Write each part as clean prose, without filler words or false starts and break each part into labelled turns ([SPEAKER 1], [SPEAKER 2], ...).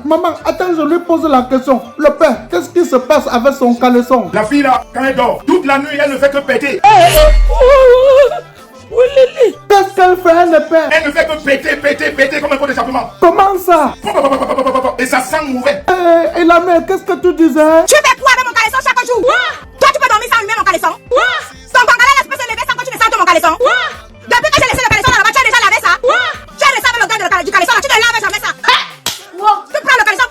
[SPEAKER 1] maman, attends, je lui pose la question. Le père, qu'est-ce qui se passe avec son caleçon?
[SPEAKER 2] La fille là, quand elle dort, toute la nuit, elle ne fait que péter.
[SPEAKER 1] Qu'est-ce qu'elle fait, le père?
[SPEAKER 2] Elle ne fait que péter comme un pot d'échappement.
[SPEAKER 1] Comment ça?
[SPEAKER 2] Et ça sent mauvais.
[SPEAKER 1] Et la mère, qu'est-ce que tu disais?
[SPEAKER 3] Tu fais quoi avec mon caleçon chaque jour? Toi, tu peux dormir sans allumer mon caleçon? Ton pantalon laisse pas se lever sans que tu ne sentes mon caleçon? Depuis que j'ai laissé le caleçon là-bas, tu as déjà lavé ça? Tu as laissé avec le gars du caleçon là, tu ne laves jamais ça? Tu prends le caleçon?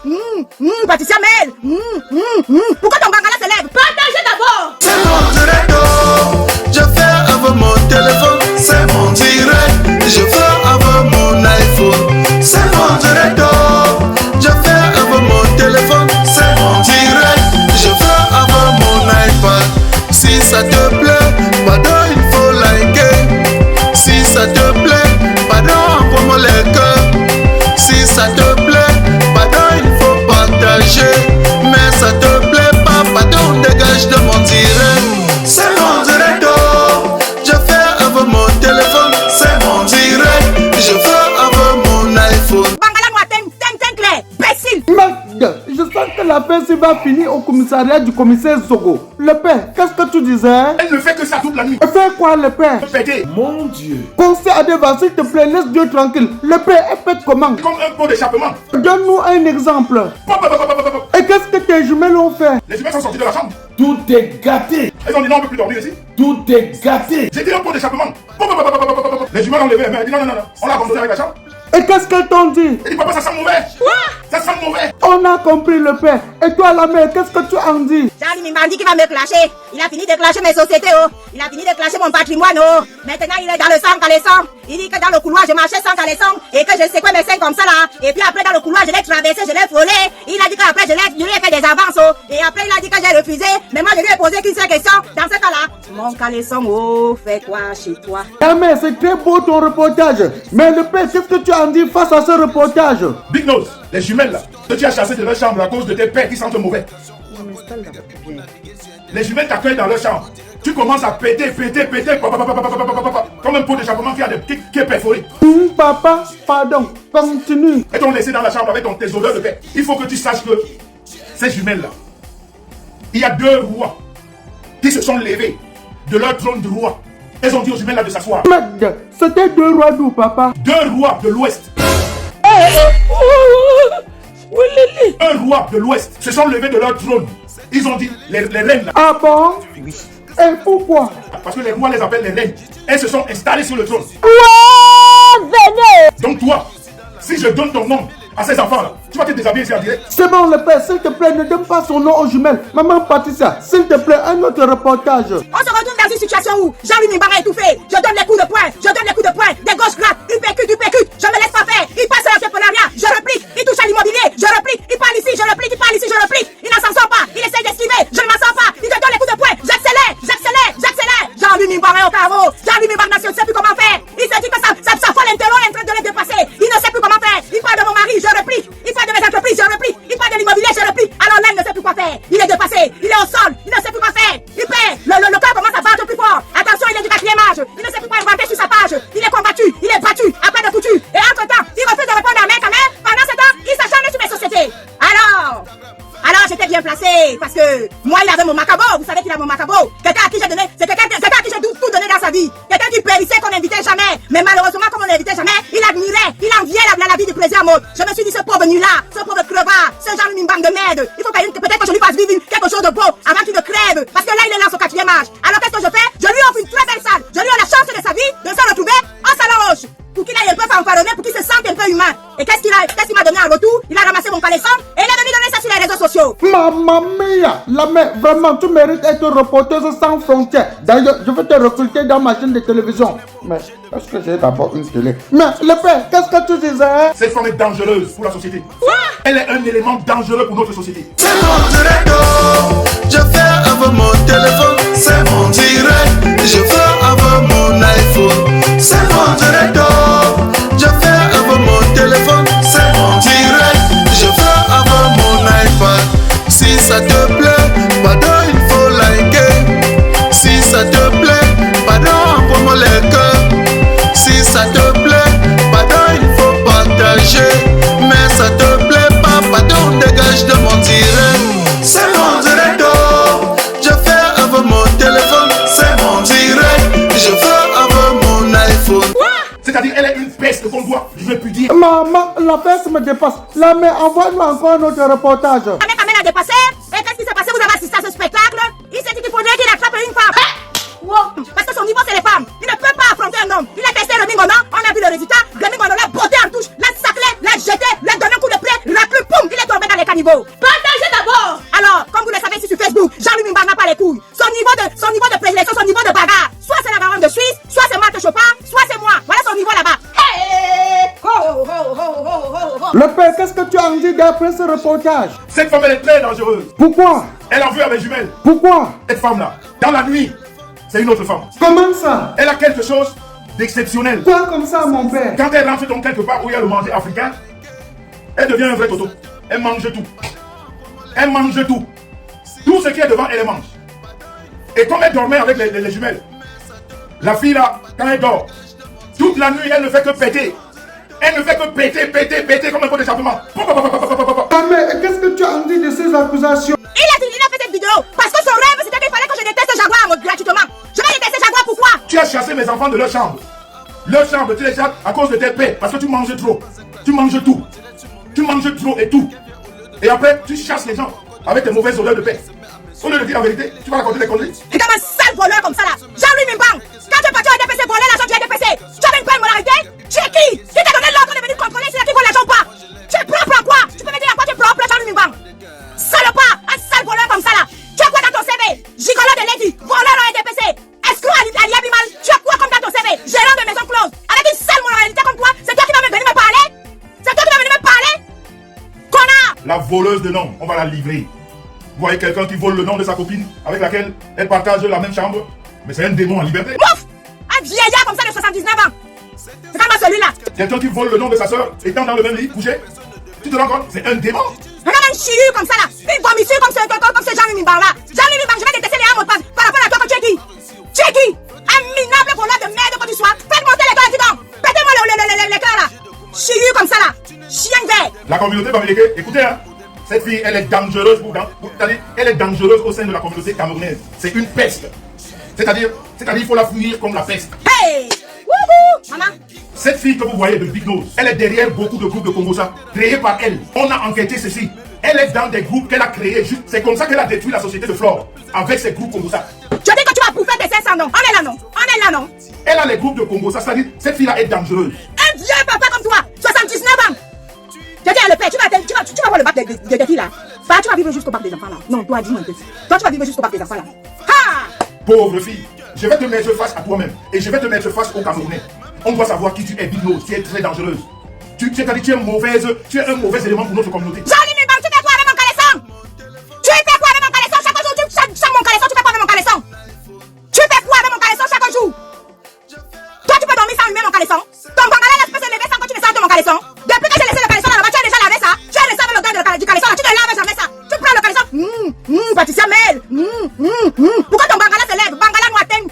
[SPEAKER 3] Patricia Mel! Pourquoi ton bangala se lève? Partagez d'abord!
[SPEAKER 4] C'est mon direct, je fais avec mon téléphone. C'est mon direct, je fais avec mon iPhone. C'est mon direct, je fais avec mon téléphone. C'est mon direct, je fais avec mon iPad. Si ça te plaît, pardon, il faut liker. Si ça te plaît, pardon, envoie-moi les cœurs. Si ça te plaît, pardon, il faut partager. Mais ça te plaît pas, pardon, dégage de mon direct. C'est mon direct, je fais avec mon téléphone. C'est mon direct, je fais avec mon iPhone.
[SPEAKER 3] Bangala moi, ten clair, imbécile!
[SPEAKER 1] Merde, je sens que l'affaire va finir au commissariat du commissaire Zogo. Le père, qu'est-ce que tu disais?
[SPEAKER 2] Elle ne fait que ça toute la nuit.
[SPEAKER 1] Elle fait quoi, le père?
[SPEAKER 2] Péter.
[SPEAKER 1] Mon Dieu. Conseil Adeva, s'il te plaît, laisse Dieu tranquille. Le père, elle pète comment?
[SPEAKER 2] Comme un pot d'échappement.
[SPEAKER 1] Donne-nous un exemple. Et qu'est-ce que tes jumelles ont fait?
[SPEAKER 2] Les jumelles sont sorties de la chambre.
[SPEAKER 1] Tout est gâté.
[SPEAKER 2] Elles ont dit non, on ne peut plus dormir ici.
[SPEAKER 1] Tout est gâté.
[SPEAKER 2] J'ai dit un pot d'échappement. Les jumelles ont levé les mains. Elle dit non, on l'a abandonné avec la chambre.
[SPEAKER 1] Et qu'est-ce qu'elles t'ont dit?
[SPEAKER 2] Elle dit papa, ça sent mauvais. Ça sent mauvais.
[SPEAKER 1] On a compris, le père. Et toi, la mère, qu'est-ce que tu en dis?
[SPEAKER 3] Charlie Mimbandi qui va me clasher. Il a fini de clasher mes sociétés, Il a fini de clasher mon patrimoine, Maintenant, il est dans le sang caleçon. Il dit que dans le couloir, je marchais sans caleçon. Et que je sais quoi mes seins comme ça, là. Et puis après, dans le couloir, je l'ai traversé, je l'ai frôlé. Il a dit qu'après, je lui ai fait des avances, Et après, il a dit que j'ai refusé. Mais moi, je lui ai posé qu'une seule question. Dans ce cas-là, mon caleçon, fais quoi chez toi?
[SPEAKER 1] La mère, c'est très beau ton reportage. Mais le père, qu'est-ce que tu en dis face à ce reportage?
[SPEAKER 2] Big Nose, les jumelles là, que tu as chassées de leur chambre à cause de tes pères qui sentent mauvais. Les jumelles t'accueillent dans leur chambre. Tu commences à péter, comme un pot d'échappement qui est perforé.
[SPEAKER 1] Papa, pardon, continue.
[SPEAKER 2] Et t'ont laissé dans la chambre avec tes odeurs de père. Il faut que tu saches que ces jumelles là, il y a 2 rois qui se sont levés de leur trône de roi. Elles ont dit aux jumelles là de s'asseoir.
[SPEAKER 1] Merde, c'était 2 rois d'où, papa?
[SPEAKER 2] 2 rois de l'Ouest. Un roi de l'Ouest se sont levés de leur trône. Ils ont dit, les reines là.
[SPEAKER 1] Ah bon? Oui. Et pourquoi?
[SPEAKER 2] Parce que les rois les appellent les reines. Elles se sont installées sur le trône.
[SPEAKER 3] Venez!
[SPEAKER 2] Donc toi, si je donne ton nom à ces enfants là, tu vas te déshabiller ici en direct.
[SPEAKER 1] C'est bon, le père, s'il te plaît, ne donne pas son nom aux jumelles. Maman Patricia, s'il te plaît, un autre reportage.
[SPEAKER 3] On se retrouve dans une situation où Jean-Louis Mimbara est étouffé. Je donne les coups de poing, des gauches grattes, il percute, je me laisse pas faire. Il passe à l'entrepreneuriat, je réplique. Il touche à l'immobilier, je réplique. Il parle ici, je réplique. Il parle ici, je réplique. Il n'en s'en sort pas, il essaie d'esquiver, je ne m'en sors pas. Il te donne les coups de poing, j'accélère. Jean-Louis Mimbara est au carreau. Jean-Louis Mimbara ne sait plus comment faire. Il se dit que sa folle intello est en train de le dépasser. Il ne sait plus comment faire. Il parle de mon mari, je réplique. Il parle de mes entreprises, je réplique. Il parle de l'immobilier, je réplique. Alors là, il ne sait plus quoi faire. Il est dépassé, il est au sol, il ne sait plus quoi faire. Il perd, le cœur commence à battre plus fort. Attention, il est du 4e âge. Il ne sait plus quoi inventer sur sa page. Il est combattu, il est battu, à peine de foutu. Et entre-temps, il refuse de répondre à main quand même. Pendant ce temps, il s'acharne sur mes sociétés. Alors j'étais bien placé parce que moi il avait mon macabo, vous savez qu'il a mon macabo. Quelqu'un à qui j'ai donné, c'est quelqu'un à qui j'ai tout donné dans sa vie. Quelqu'un qui périssait qu'on n'invitait jamais. Mais malheureusement comme on n'invitait jamais, il admirait, il enviait la vie du président Maud. Je me suis dit ce pauvre nul-là, ce pauvre crevard, ce genre d'une bande de merde. Il faut peut-être que je lui fasse vivre quelque chose de beau avant qu'il ne crève. Parce que là il est dans son 4e âge. Alors qu'est-ce que je fais? Je lui offre une très belle salle. Je lui offre la chance de sa vie de se retrouver en salon roche. Pour qu'il aille un peu fanfaronner, pour qu'il se sente un peu humain. Et qu'est-ce qu'il m'a donné en retour? Il a ramassé mon caleçon et il est venu donner ça sur les réseaux sociaux.
[SPEAKER 1] Mamma mia, la mère, vraiment, tu mérites d'être reporteuse sans frontières. D'ailleurs, je vais te recruter dans ma chaîne de télévision. Mais est-ce que j'ai d'abord une télé? Mais le père, qu'est-ce que tu disais?
[SPEAKER 2] Cette femme est dangereuse pour la société. Elle est un élément dangereux pour notre société.
[SPEAKER 4] C'est mon direct, je fais avec mon téléphone. C'est mon direct, je fais avec mon iPhone. C'est mon direct, je fais avec mon téléphone. C'est mon direct, je fais avec mon iPad. Si ça te plaît, pardon, il faut liker. Si ça te plaît, pardon, envoie-moi les cœurs. Si ça te plaît, pardon, il faut partager. Mais ça te plaît pas, pardon.
[SPEAKER 3] dire.
[SPEAKER 1] Maman, la fesse me dépasse. Là, mais envoie-nous encore un autre reportage.
[SPEAKER 3] La mec amène a dépassé. Et qu'est-ce qui s'est passé? Vous avez assisté à ce spectacle? Il s'est dit qu'il faudrait qu'il attrape une femme. Wow. Parce que son niveau, c'est les femmes. Il ne peut pas affronter un homme. Il a testé Rémi Gonon. On a vu le résultat. Rémi Gonon l'a botté en touche, l'a saclé, l'a jeté, lui a donné un coup de pied, raclé, poum, il est tombé dans les caniveaux. Partagez d'abord. Alors, comme vous le savez ici sur Facebook, Jean-Louis Mbang n'a pas les couilles. Son niveau de prédilection, son niveau de bagarre. Soit c'est la baronne de Suisse, soit c'est Marthe Chopin, soit c'est moi. Voilà son niveau là-bas. Hey! Ho, ho, ho, ho, ho, ho.
[SPEAKER 1] Le père, qu'est-ce que tu en dis d'après ce reportage?
[SPEAKER 2] Cette femme, elle est très dangereuse.
[SPEAKER 1] Pourquoi?
[SPEAKER 2] Elle en veut à mes jumelles.
[SPEAKER 1] Pourquoi?
[SPEAKER 2] Cette femme-là, dans la nuit, c'est une autre femme.
[SPEAKER 1] Comment ça?
[SPEAKER 2] Elle a quelque chose d'exceptionnel.
[SPEAKER 1] Quoi comme ça, mon père?
[SPEAKER 2] Quand elle rentre donc quelque part où il y a le manger africain, elle devient un vrai toto. Elle mange tout. Elle mange tout. Tout ce qui est devant, elle mange. Et comme elle dormait avec les jumelles, la fille là, quand elle dort, toute la nuit, elle ne fait que péter. Elle ne fait que péter comme un pot d'échappement.
[SPEAKER 1] Ah, mais qu'est-ce que tu en dis de ces accusations?
[SPEAKER 3] Il a fait cette vidéo parce que son rêve c'était qu'il fallait que je déteste Jaguar gratuitement. Je vais détester Jaguar, pourquoi?
[SPEAKER 2] Tu as chassé mes enfants de leur chambre. Leur chambre, tu les chasses à cause de tes pères. Parce que tu manges trop. Tu manges tout. Tu manges trop et tout. Et après, tu chasses les gens avec tes mauvaises odeurs de paix. Au lieu de dire la vérité, tu vas raconter des conneries.
[SPEAKER 3] Et comme un sale voleur comme ça là, Jean-Louis Mbang, quand tu es parti au DPC voler l'argent du DPC, tu avais une peine moralité? Tu es qui? Qui t'a donné l'ordre de venir contrôler si qui vole l'argent ou pas? Tu es propre à quoi? Tu peux me dire à quoi tu es propre, Jean-Louis Mbang? Salopard, un sale voleur comme ça là. Tu as quoi dans ton CV? Gigolo de Lévi, voleur au DPC, escroc à Liabimal, tu as quoi comme dans ton CV? Gérant de maison close, avec une sale moralité comme toi, c'est toi qui vas venir me parler? C'est toi qui vas venir me parler? Connard!
[SPEAKER 2] La voleuse de nom, on va la livrer. Vous voyez quelqu'un qui vole le nom de sa copine avec laquelle elle partage la même chambre, mais c'est un démon en liberté.
[SPEAKER 3] Mouf! Un vieillard comme ça de 79 ans. C'est comme celui-là.
[SPEAKER 2] Quelqu'un qui vole le nom de sa soeur étant dans le même lit, couché. Tu te rends compte? C'est un démon.
[SPEAKER 3] On a un chilu comme ça là. Une vomissure comme ce Jean-Louis Mbang là. Jean-Louis Mbang, je vais détester les mots de passe par rapport à toi que tu es qui? Tu es qui? Un minable voleur de merde que tu sois. Faites monter les cœurs, dis donc. Pétez-moi les cœurs là. Chilu comme ça là. Chien vert.
[SPEAKER 2] La communauté bamileke, écoutez hein. Cette fille, elle est dangereuse c'est-à-dire, elle est dangereuse au sein de la communauté camerounaise. C'est une peste. C'est-à-dire, il faut la fuir comme la peste.
[SPEAKER 3] Hey! Wouhou! Maman!
[SPEAKER 2] Cette fille que vous voyez de Big Nose, elle est derrière beaucoup de groupes de Congosa, créés par elle. On a enquêté ceci. Elle est dans des groupes qu'elle a créés. C'est comme ça qu'elle a détruit la société de Flore, avec ses groupes Congosa.
[SPEAKER 3] Tu dis que tu vas bouffer tes 500 noms. On est là non? On est là non?
[SPEAKER 2] Elle a les groupes de Congosa, c'est-à-dire, cette fille-là est dangereuse.
[SPEAKER 3] Un vieux papa comme toi, 79 ans. Je dis à le père, tu vas voir le bac des filles là. Bah, tu vas vivre jusqu'au bac des enfants là. Non, toi, dis-moi un peu. Toi, tu vas vivre jusqu'au bac des enfants là. Ha!
[SPEAKER 2] Pauvre fille, je vais te mettre face à toi-même et je vais te mettre face aux Camerounais. On doit savoir qui tu es, Big Nose, tu es très dangereuse. C'est-à-dire tu es un mauvais élément pour notre communauté.
[SPEAKER 3] Jean-Louis Mbang, tu fais quoi avec mon caleçon? Tu fais quoi avec mon caleçon? Chaque jour, tu sens mon caleçon, tu fais quoi avec mon caleçon? Tu fais quoi avec mon caleçon chaque jour? Toi, tu peux dormir sans allumer mon caleçon? Ton bangala laisse pas se lever sans que tu ne sortes mon caleçon? Depuis que j'ai laissé le caleçon là-bas, tu as déjà lavé ça? Tu as laissé avec le gars du caleçon là, tu ne laves jamais ça? Tu prends le caleçon, Patricia Mel, pourquoi ton bangala se lève? Bangala noir, ten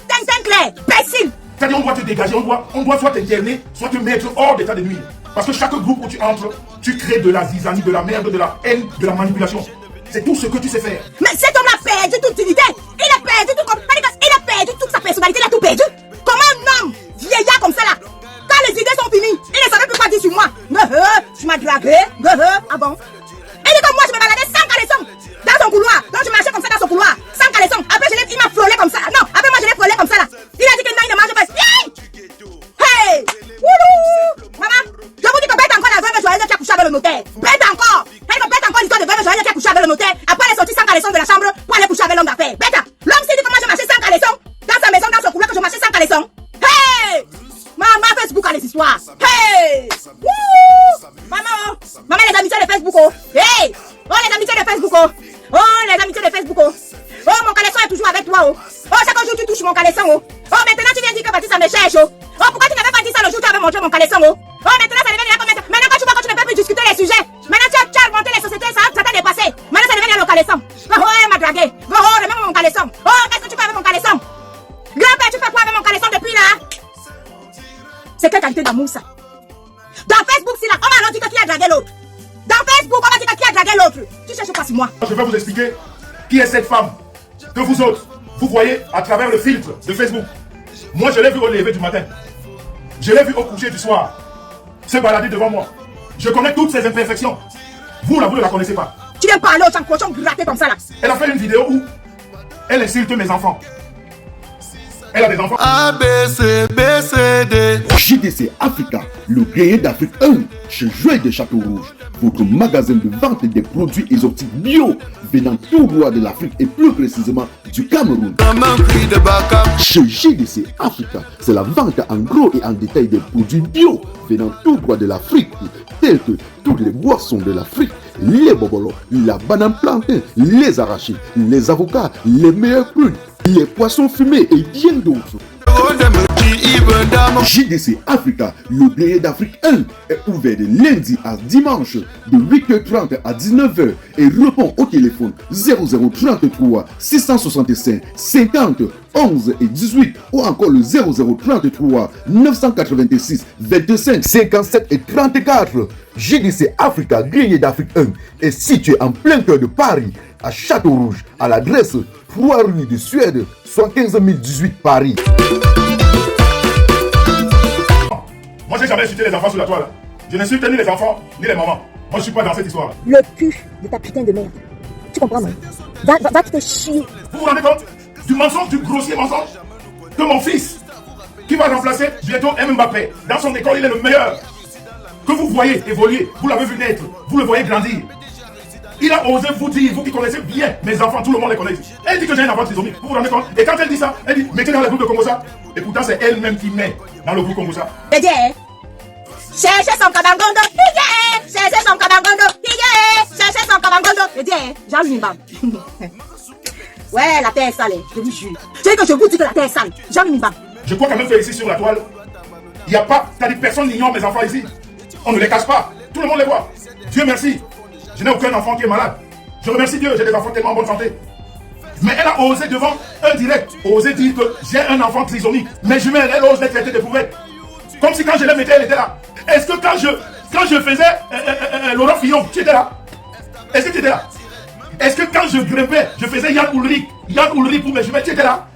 [SPEAKER 3] clair, imbécile!
[SPEAKER 2] C'est-à-dire on doit te dégager, on doit soit t'interner, soit te mettre hors d'état de nuire. Parce que chaque groupe où tu entres, tu crées de la zizanie, de la merde, de la haine, de la manipulation. C'est tout ce que tu sais faire.
[SPEAKER 3] Mais cet homme a perdu toute dignité. Il a perdu toute sa personnalité, il a tout perdu. Comment un homme vieillard comme ça là, quand les idées sont finies, il ne savait plus quoi dire sur moi. Tu m'as dragué. Ah bon? Et dit comme moi, je me baladais sans caleçon dans son couloir. Donc je marchais comme ça dans son couloir, sans caleçon. Après il m'a frôlé comme ça. Non, après moi je l'ai frôlé comme ça là. Il a dit que non, il ne mange pas. Hey! Wouhou! Maman, je vous dis que bête encore la veuve joyeuse qui a couché avec le notaire. Bête encore! Elle me bête encore l'histoire de veuve joyeuse qui a couché avec le notaire. Après elle est sortie sans caleçon de la chambre pour aller coucher avec l'homme d'affaires. Bête! L'homme s'est dit que moi je marchais sans caleçon dans sa maison, dans son couloir, que je marchais sans caleçon. Hey! Maman, Facebook a les histoires. Hey! Wouhou! Maman, les amitiés de Facebook, oh! Hey! Oh, les amitiés de Facebook, oh! Oh, les amitiés de Facebook, oh! Oh, mon caleçon est toujours avec toi, oh! Oh, chaque jour tu touches mon caleçon, oh! Oh, maintenant tu viens dire que Baptiste me cherche, oh! Oh, pourquoi tu n'avais pas dit ça le jour où tu avais montré mon caleçon, oh? Oh, maintenant ça devient là comme maintenant quand tu vois que tu ne peux plus discuter les sujets. Maintenant tu as remonté les sociétés, ça t'a dépassé. Maintenant ça devient le caleçon. Oh, elle m'a dragué. Oh, remets-moi mon caleçon. Oh, qu'est-ce que tu fais avec mon caleçon? Grand-père, tu fais quoi avec mon caleçon depuis là? C'est quelle qualité d'amour ça? Dans Facebook, si là, on va dire qui a dragué l'autre. Dans Facebook, on va dire qui a dragué l'autre. Tu cherches pas sur moi.
[SPEAKER 2] Je vais vous expliquer qui est cette femme que vous autres, vous voyez à travers le filtre de Facebook. Moi, je l'ai vu au lever du matin. Je l'ai vu au coucher du soir. se balader devant moi. Je connais toutes ses imperfections. Vous, là, vous ne la connaissez pas.
[SPEAKER 3] Tu viens parler aux cochons grattés comme ça là.
[SPEAKER 2] Elle a fait une vidéo où elle insulte mes enfants. Elle a des enfants.
[SPEAKER 4] A, B, C, B, C, D.
[SPEAKER 1] JDC Africa, le grenier d'Afrique 1, chez Jouet de Château Rouge, votre magasin de vente des produits exotiques bio venant tout droit de l'Afrique et plus précisément du Cameroun.
[SPEAKER 4] Maman crie de backup.
[SPEAKER 1] Chez JDC Africa, c'est la vente en gros et en détail des produits bio venant tout droit de l'Afrique, tels que toutes les boissons de l'Afrique, les bobolos, la banane plantain, les arachides, les avocats, les meilleurs prunes, les poissons fumés et bien d'autres. JDC Africa, le grenier d'Afrique 1, est ouvert de lundi à dimanche de 8h30 à 19h et répond au téléphone 0033 665 50 11 et 18 ou encore le 0033 986 25 57 et 34. JDC Africa, grenier d'Afrique 1, est situé en plein cœur de Paris, à Château Rouge, à l'adresse 3 rue de Suède, 75 018 Paris.
[SPEAKER 2] Moi, j'ai jamais insulté les enfants sur la toile. Je n'insulte ni les enfants, ni les mamans. Moi, je suis pas dans cette histoire.
[SPEAKER 3] Le cul de ta putain de merde. Tu comprends, non? Va te chier.
[SPEAKER 2] Vous vous rendez compte du mensonge, du grossier mensonge que mon fils, qui va remplacer bientôt Mbappé, dans son école, il est le meilleur. Que vous voyez évoluer, vous l'avez vu naître, vous le voyez grandir. Il a osé vous dire, vous qui connaissez bien mes enfants, tout le monde les connaît. Elle dit que j'ai un enfant trisomique, vous vous rendez compte? Et quand elle dit ça, elle dit, mettez dans le groupe de Congosa. Et pourtant, c'est elle-même qui met dans le groupe Congosa.
[SPEAKER 3] Cherchez son kabangondo, cherchez son kabangondo, cherchez son kabangondo. Jean-Louis Mbam. Ouais, la terre est sale, je vous jure. C'est que je vous dis que la terre est sale. Jean-Louis Mbam.
[SPEAKER 2] Je crois quand même que ici sur la toile, il n'y a pas, c'est-à-dire personne n'ignore mes enfants ici. On ne les cache pas, tout le monde les voit. Dieu merci, je n'ai aucun enfant qui est malade. Je remercie Dieu, j'ai des enfants tellement en bonne santé. Mais elle a osé devant un direct, osé dire que j'ai un enfant trisomique. Mes jumelles, elle ose les traiter de pouvettes. Comme si quand je les mettais, elle était là. Est-ce que quand je faisais Laurent Fillon, tu étais là? Est-ce que tu étais là? Est-ce que quand je grimpais, je faisais Yann Ulrich pour mes jumelles, tu étais là?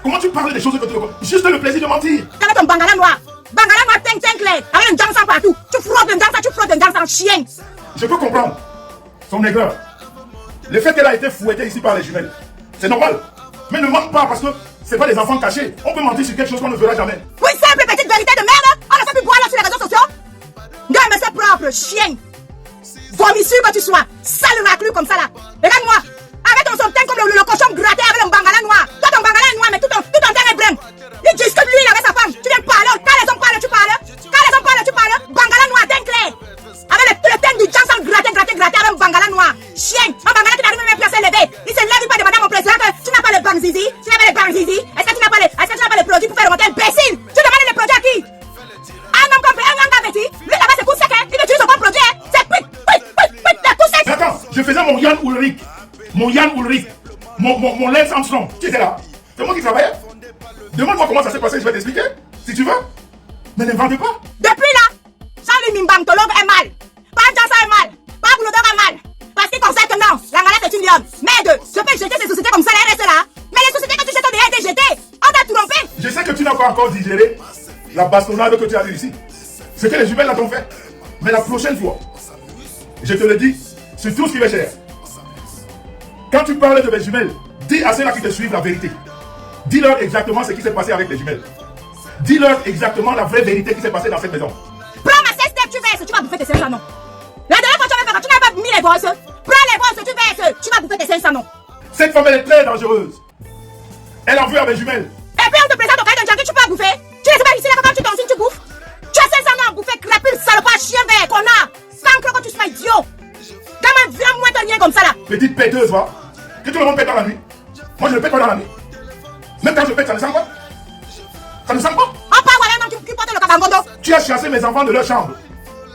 [SPEAKER 2] Comment tu parles des choses que tu connais? Juste le plaisir de mentir.
[SPEAKER 3] Avec ton bangala noir, ting clair, avec un danse partout. Tu frottes un danse en chien.
[SPEAKER 2] Je peux comprendre son aigreur. Le fait qu'elle a été fouettée ici par les jumelles, c'est normal. Mais ne mente pas parce que c'est pas des enfants cachés. On peut mentir sur quelque chose qu'on ne fera jamais.
[SPEAKER 3] Oui, simple petite vérité de merde. On ne fait plus boire là sur les réseaux sociaux. Gars, mais c'est propre, chien. Vomissure que tu sois. Sale raclure comme ça là. Regarde-moi. Avec ton teint comme le cochon gratté avec un bangala noir. Toi, ton bangala est noir, mais tout ton teint est brun. Il dit que lui, il avait sa femme. Tu viens parler. Quand les hommes parlent, tu parles. Quand les hommes parlent, tu parles. Bangala noir, teint clair. Avec le teint du Johnson gratté avec un bangala noir. Chien. Un bangala qui n'arrive même plus à se lever. Il se lève, il peut demander à mon président que tu n'as pas le bang zizi. Tu n'as pas le bang zizi. Est-ce que tu n'as pas les produits pour faire remonter imbécile? Tu demandes les produits à qui? Un homme compris, un gars vêtu. Lui là-bas, c'est coup sec, hein. Il utilise son bon produit, hein. C'est pit, le coup sec.
[SPEAKER 2] Attends, je faisais mon Yann Ulrich, mon Lance Armstrong. Tu étais là. C'est moi qui travaillais. Demande-moi comment ça s'est passé, je vais t'expliquer. Si tu veux. Mais n'invente pas.
[SPEAKER 3] Depuis là, Jean-Louis Mbam, Tolong est mal. Pas Jansa est mal. Pas Boulodor est mal. Parce qu'il constate que non, la galère c'est une lionne. Merde, je peux jeter ces sociétés comme ça, elles restent là. Mais les sociétés que tu jettes ont déjà été jetées. On t'a trompé.
[SPEAKER 2] Je sais que tu n'as pas encore digéré la bastonnade que tu as dit ici. Ce que les jumelles là t'ont fait. Mais la prochaine fois, je te le dis, c'est tout ce qui m'est cher. Quand tu parles de mes jumelles, dis à ceux-là qui te suivent la vérité. Dis-leur exactement ce qui s'est passé avec les jumelles. Dis-leur exactement la vraie vérité qui s'est passée dans cette maison.
[SPEAKER 3] Prends ma 16 step, tu verses, tu vas bouffer tes 500 non. La dernière fois tu n'avais pas mis les bosses. Prends les bosses, tu verses, tu vas bouffer tes 500 non.
[SPEAKER 2] Cette femme elle est très dangereuse. Elle en veut à mes jumelles.
[SPEAKER 3] Et puis on te présente au cahier d'un janvier, tu peux bouffer. Tu ne sais pas ici là quand tu t'ensignes, tu bouffes. Tu as 500 ans à bouffer, crapule, salopard, chien vert, connard. Sans que tu sois idiot. Gamin, viens-moi te nier comme ça là.
[SPEAKER 2] Petite péteuse, va. Que tout le monde pète dans la nuit. Moi je ne pète pas dans la nuit. Même quand je pète, ça ne sent pas. Ça ne sent pas.
[SPEAKER 3] On part voilà, non, qui porte le kabangondo.
[SPEAKER 2] Tu as chassé mes enfants de leur chambre.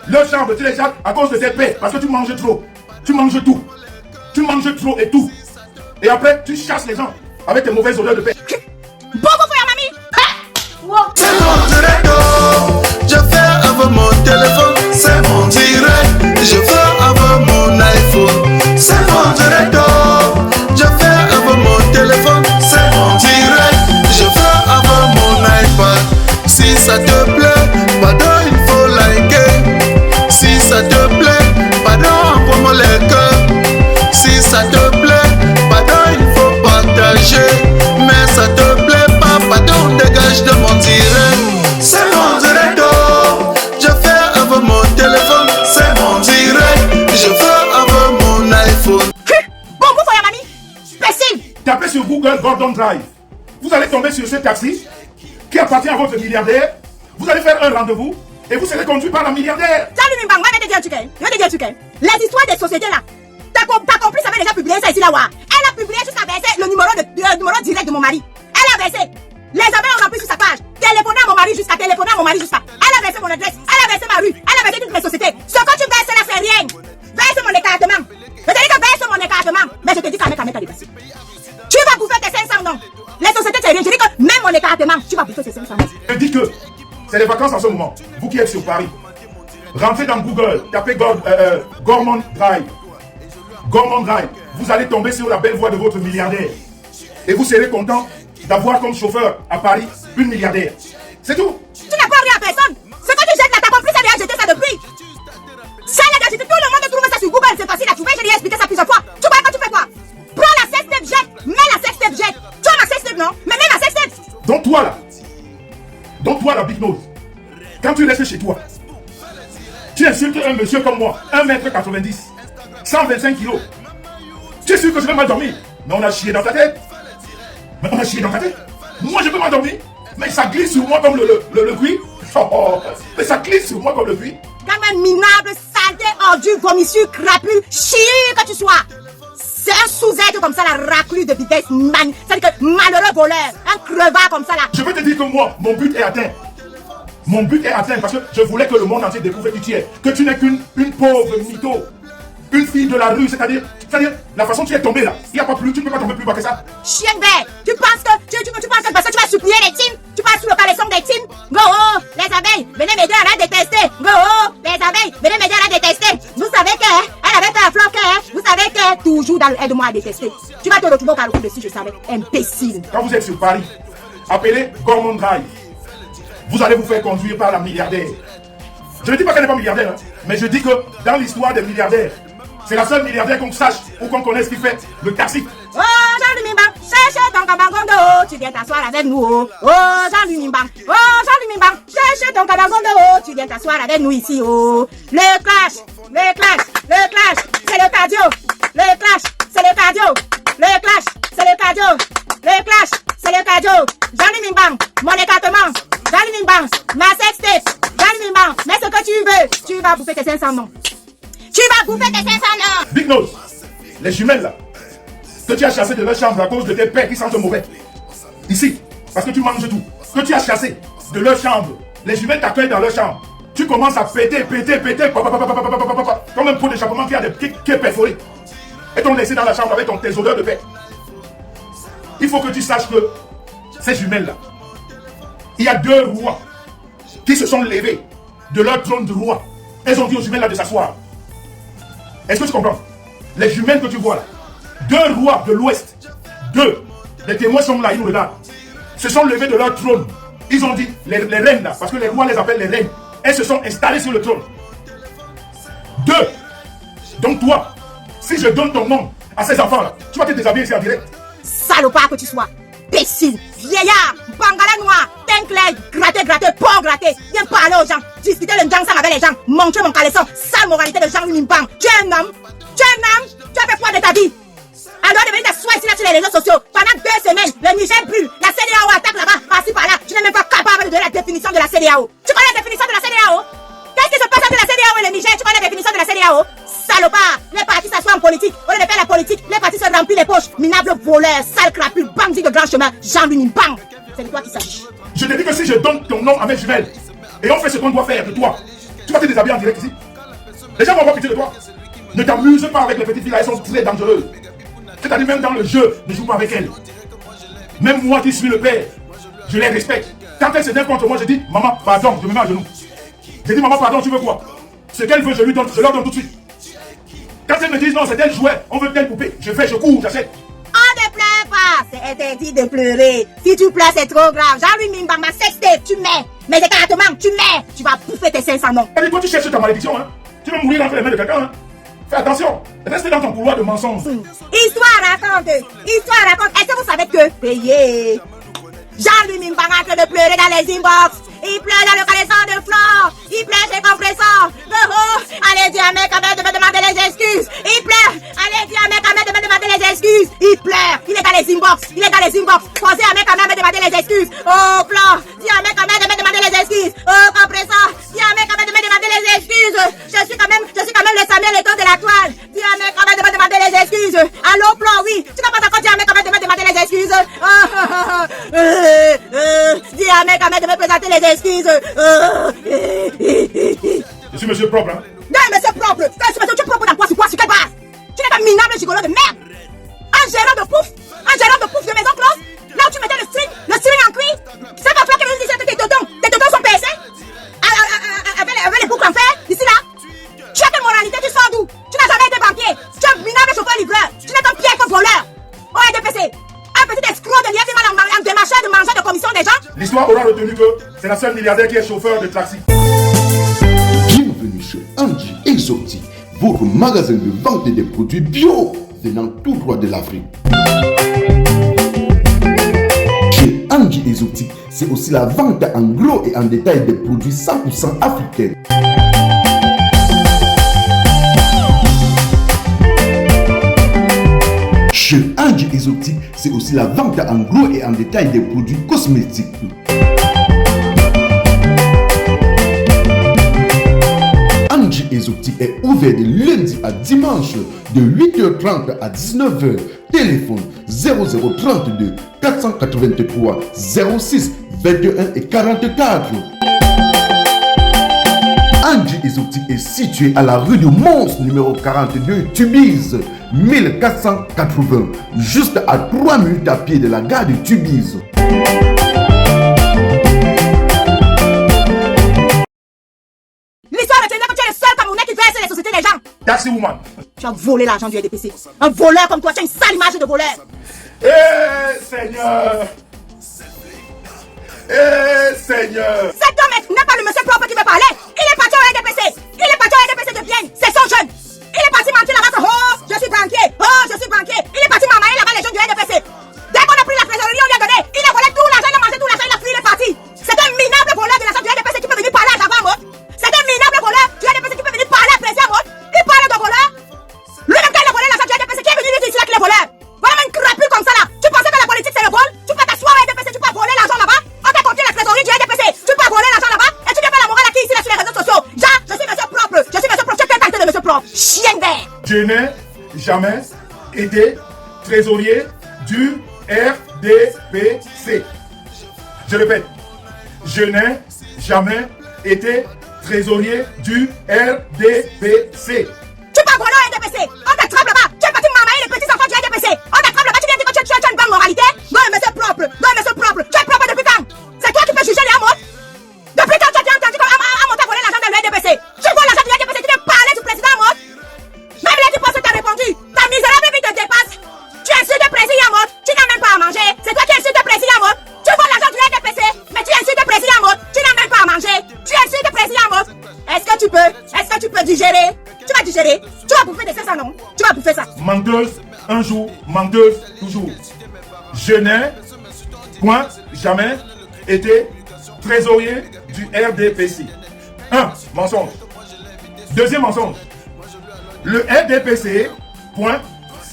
[SPEAKER 2] Leur chambre, tu les chasses à cause de tes paix. Parce que tu manges trop. Tu manges tout. Tu manges trop et tout. Et après, tu chasses les gens avec tes mauvaises odeurs de paix.
[SPEAKER 3] Bon, frère, mamie.
[SPEAKER 4] C'est mon direct. Je fais avec mon téléphone. C'est mon direct. Je fais avec mon iPhone. C'est mon direct. Je fais avec mon téléphone. C'est mon direct. Je fais avec mon iPad. Si ça te plaît, pardon, il faut liker.
[SPEAKER 2] Drive. Vous allez tomber sur ce taxi qui appartient à votre milliardaire. Vous allez faire un rendez-vous et vous serez conduit par la milliardaire.
[SPEAKER 3] Salut Mimbang, je vais te dire un truc. Les histoires des sociétés là. Ta complice avait déjà publié ça ici là. Elle a publié jusqu'à verser le numéro direct de mon mari. Elle a versé. Les abeilles ont rempli sur sa page. Téléphoner à mon mari jusqu'à. Elle a versé mon adresse. Elle a versé ma rue. Elle a versé toutes mes sociétés. Ce que tu verses là, c'est rien. Verse mon écartement. Je te dis que verse mon écartement. Mais je te dis qu'à mettre à dépassé. Tu vas bouffer tes 500 noms. Les sociétés, c'est rien. Je dis que même mon écartement, tu vas bouffer tes 500 noms.
[SPEAKER 2] Je dis que c'est les vacances en ce moment. Vous qui êtes sur Paris, rentrez dans Google, tapez Gormand Drive. Gormand Drive. Vous allez tomber sur la belle voix de votre milliardaire. Et vous serez content d'avoir comme chauffeur à Paris une milliardaire. C'est tout.
[SPEAKER 3] Tu n'as pas rien à personne. Ce que tu jettes là, ta complice a déjà jeté ça depuis. Ça a déjà jeté. Tout le monde trouve ça sur Google. C'est facile à trouver. Je lui ai expliqué ça plusieurs fois. Tu vois quand tu fais quoi? Prends la sextape jet. Mets la sextape jet. Tu as ma sextape, non? Mais mets ma sextape.
[SPEAKER 2] Donc toi là, Big Nose, quand tu restes chez toi, tu insultes un monsieur comme moi, 1m90, 125 kilos. Tu es sûr que je vais mal dormir? Mais on a chié dans ta tête. Moi je peux m'endormir, mais ça glisse sur moi comme le cuir. Mais ça glisse sur moi comme le cuir.
[SPEAKER 3] Quand même minable, saleté, ordure, vomissure, crapule, chier que tu sois. C'est un sous-être comme ça, la raclure de vitesse, c'est-à-dire que malheureux voleur, un crevard comme ça là.
[SPEAKER 2] Je veux te dire que moi, mon but est atteint. Mon but est atteint parce que je voulais que le monde entier découvre qui tu es. Que tu n'es qu'une pauvre mytho. Une fille de la rue, c'est-à-dire la façon dont tu es tombée là. Il n'y a pas plus, tu ne peux pas tomber plus bas que ça.
[SPEAKER 3] Chien bête, tu penses que parce que tu vas supplier les teams, tu passes sous le caleçon des teams. Go oh, les abeilles, venez m'aider à la détester. Go oh, les abeilles, venez m'aider à la détester. Vous savez qu'elle avait fait un flop, vous savez que toujours dans le aide-moi à détester. Tu vas te retrouver au carrefour dessus, je savais. Imbécile.
[SPEAKER 2] Quand vous êtes sur Paris, appelez Gormand Drive. Vous allez vous faire conduire par la milliardaire. Je ne dis pas qu'elle n'est pas milliardaire, hein, mais je dis que dans l'histoire des milliardaires, c'est la seule milliardaire qu'on sache ou qu'on connaisse qui fait le taxi.
[SPEAKER 3] Oh, Jean-Louis Mimbang, cherche ton cabagondo, tu viens t'asseoir avec nous. Oh, Jean-Louis Mimbang, cherche ton cabagondo, tu viens t'asseoir avec nous ici. Oh, le clash, c'est le cardio. Le clash, c'est le cardio. Le clash, c'est le cardio. Le clash, c'est le cardio. Jean-Louis Mimbang, mon écartement. Jean-Louis Mimbang, ma sextape. Jean-Louis Mimbang, mets ce que tu veux. Tu vas bouffer tes 500 noms. Tu vas bouffer tes 500 noms.
[SPEAKER 2] Big Nose, les jumelles là, que tu as chassé de leur chambre à cause de tes pères qui sentent mauvais. Ici, parce que tu manges tout. Que tu as chassé de leur chambre. Les jumelles t'accueillent dans leur chambre. Tu commences à péter, comme un pot d'échappement qui est perforé. Et t'ont laissé dans la chambre avec tes odeurs de paix. Il faut que tu saches que ces jumelles là, il y a 2 rois qui se sont levés de leur trône de roi. Elles ont dit aux jumelles là de s'asseoir. Est-ce que tu comprends? Les jumelles que tu vois là, 2 rois de l'Ouest, 2, les témoins sont là, ils nous regardent, se sont levés de leur trône. Ils ont dit, les reines là, parce que les rois les appellent les reines, elles se sont installées sur le trône. 2, donc toi, si je donne ton nom à ces enfants là, tu vas te déshabiller ici en direct.
[SPEAKER 3] Salopard que tu sois, imbécile, vieillard, bangala noir, teint clair, gratté, pauvre gratté, viens parler aux gens, discuter le gang avec les gens, montrer mon caleçon, sale moralité de Jean-Louis Mimbang. Tu es un homme, tu as fait quoi de ta vie? Alors de venir t'asseoir ici là sur les réseaux sociaux, pendant 2 semaines, le Niger brûle, la CEDEAO attaque là-bas, par-ci par-là, tu n'es même pas capable de donner la définition de la CEDEAO. Tu connais la définition de la CEDEAO? Qu'est-ce qui se passe entre la CEDEAO et le Niger? Tu connais la définition de la CEDEAO? Salopard, les partis s'assoient en politique, au lieu de faire la politique, les partis se remplissent les poches, minable voleur, sale crapule, bandit de grand chemin, Jean-Louis Mimbang. C'est de toi qui s'agit.
[SPEAKER 2] Je te dis que si je donne ton nom à mes jumelles, et on fait ce qu'on doit faire de toi, tu vas te déshabiller en direct ici. Les gens vont avoir pitié de toi. Ne t'amuse pas avec les petites filles là, elles sont très dangereuses. C'est-à-dire même dans le jeu, ne joue pas avec elles. Même moi qui suis le père, je les respecte. Quand elles se viennent contre moi, je dis, maman, pardon, je me mets à genoux. Je dis, maman, pardon, tu veux quoi? Ce qu'elle veut, je leur donne tout de suite. Quand elles me disent, non, c'est tel jouet, on veut telle poupée, je cours, j'achète.
[SPEAKER 3] On ne pleure pas, c'est interdit de pleurer. Si tu pleures, c'est trop grave. Jean-Louis Mimbang, ma sextape, tu mets. Mes écartements, tu mets. Tu vas bouffer tes 500 noms.
[SPEAKER 2] Et toi, tu cherches ta malédiction, hein? Tu vas mourir entre les mains de quelqu'un, hein? Fais attention, reste dans ton couloir de mensonges.
[SPEAKER 3] Histoire raconte. Est-ce que vous savez que payez? Jean-Louis Mimbang est en train de pleurer dans les inbox. Il pleure dans le caleçon de Flore. Il pleure chez Compressor. Allez dire à mec Ahmed de me demander les excuses. Il pleure. Allez dire à mec Ahmed de me demander les excuses. Il pleure. Il est dans les inbox. les excuses.
[SPEAKER 2] Je suis monsieur propre, hein?
[SPEAKER 3] Non, monsieur propre. Monsieur, tu es propre dans quoi? Sur quoi? Sur quelle base? Tu n'es pas minable gigolo de merde. Un gérant de pouf de maison close. Là où tu mettais le string en cuir. C'est pas toi qui me disais que tes totons sont PSC avec les boucles en fer, ici là. Tu as quelle moralité, tu sors d'où? Tu n'as jamais été banquier. Tu es un minable chauffeur-livreur. Tu n'es qu'un piètre voleur. Oh, RDPC, un petit escroc de lièvre mal en démarcheur de manger de commission des gens.
[SPEAKER 2] L'histoire aura retenu que c'est la seule milliardaire qui est chauffeur de taxi.
[SPEAKER 1] Bienvenue chez Angie Exotique, votre magasin de vente des produits bio venant tout droit de l'Afrique. Chez Angie Exotique, c'est aussi la vente en gros et en détail des produits 100% africains. Chez Angie Exotique, c'est aussi la vente en gros et en détail des produits cosmétiques. Angie Exotique est ouvert de lundi à dimanche de 8h30 à 19h. Téléphone 0032 483 06 21 et 44. Angie Exotique est situé à la rue du Mons, numéro 42, Tubize, 1480, juste à 3 minutes à pied de la gare de Tubize.
[SPEAKER 3] L'histoire retiendra que tu es le seul Camerounais qui verse les sociétés des gens.
[SPEAKER 2] Taxi woman.
[SPEAKER 3] Tu as volé l'argent du RDPC. Un voleur comme toi, tu as une sale image de voleur.
[SPEAKER 2] Eh Seigneur. Eh Seigneur.
[SPEAKER 3] Cet homme n'est pas le monsieur propre qui veut parler. Il est parti au RDPC. Il est parti au RDPC de Vienne. C'est son jeune. Il est parti mentir là-bas que oh, je suis banquier. Oh, je suis banquier. Il est parti m'amailler là-bas les jeunes du RDPC. Dès qu'on a pris la trésorerie, on lui a donné. Il a volé tout l'argent, il a mangé tout l'argent, il a fui, il est parti. C'est un minable voleur de l'argent du RDPC qui peut venir parler à Java mode. C'est un minable voleur du RDPC qui peut venir parler à Président mode. Il parle de voleur. Lui-même quand il a volé l'argent du RDPC, qui est venu lui dire qu'il est voleur. Voilà une crapule comme ça là. Tu pensais que la politique c'est le vol? Tu peux t'asseoir au RDPC, tu peux voler l'argent là-bas. On t'a confié la trésorerie du RDPC. Tu peux voler l'argent là-bas et tu viens faire la morale à qui ici là sur les réseaux sociaux. Ja, je suis monsieur propre. Je suis monsieur propre. Tu as quelle qualité de monsieur propre? Chien vert.
[SPEAKER 2] Je n'ai jamais été trésorier du RDPC. Je répète, je n'ai jamais été trésorier du RDPC.
[SPEAKER 3] Tu peux voler au RDPC. On t'attrape là-bas. Tu es parti m'amailler les petits enfants du RDPC. On t'attrape là-bas. Tu viens dire que tu as une bonne moralité. Non, monsieur propre. Non, monsieur propre. Tu es propre depuis quand? C'est toi qui peux juger les amours. Depuis quand tu as entendu qu'on t'a volé l'argent de l'RDPC? Tu voles l'argent du RDPC. Tu viens parler du président Amod. Même les tu penses que tu as répondu. Ta misérable vie te dépasse. Tu insultes le président Amod. Tu n'as même pas à manger. C'est toi qui insultes le président Amod. Tu voles l'argent du RDPC. Mais tu insultes le président Amod. Tu n'as même pas à manger. Tu insultes le président Amod. Est-ce que tu peux digérer? Tu vas digérer. Tu vas bouffer des ça, non? Tu vas bouffer ça.
[SPEAKER 2] Menteuse un jour, menteuse toujours. Je n'ai point jamais été trésorier du RDPC. 1. Mensonge. Deuxième mensonge. Le RDPC, point,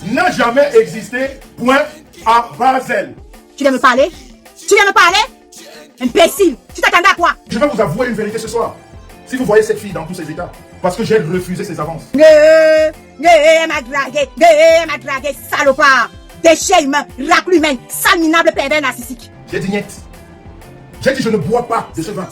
[SPEAKER 2] n'a jamais existé, point, à Basel.
[SPEAKER 3] Tu viens me parler? Tu viens me parler? Imbécile. Tu t'attendais à quoi?
[SPEAKER 2] Je vais vous avouer une vérité ce soir. Si vous voyez cette fille dans tous ses états, parce que j'ai refusé ses avances.
[SPEAKER 3] Elle m'a dragué, salopard. Déchet humain, raclure humaine, sale minable pervers narcissique.
[SPEAKER 2] J'ai dit niet. J'ai dit je ne bois pas de ce vin.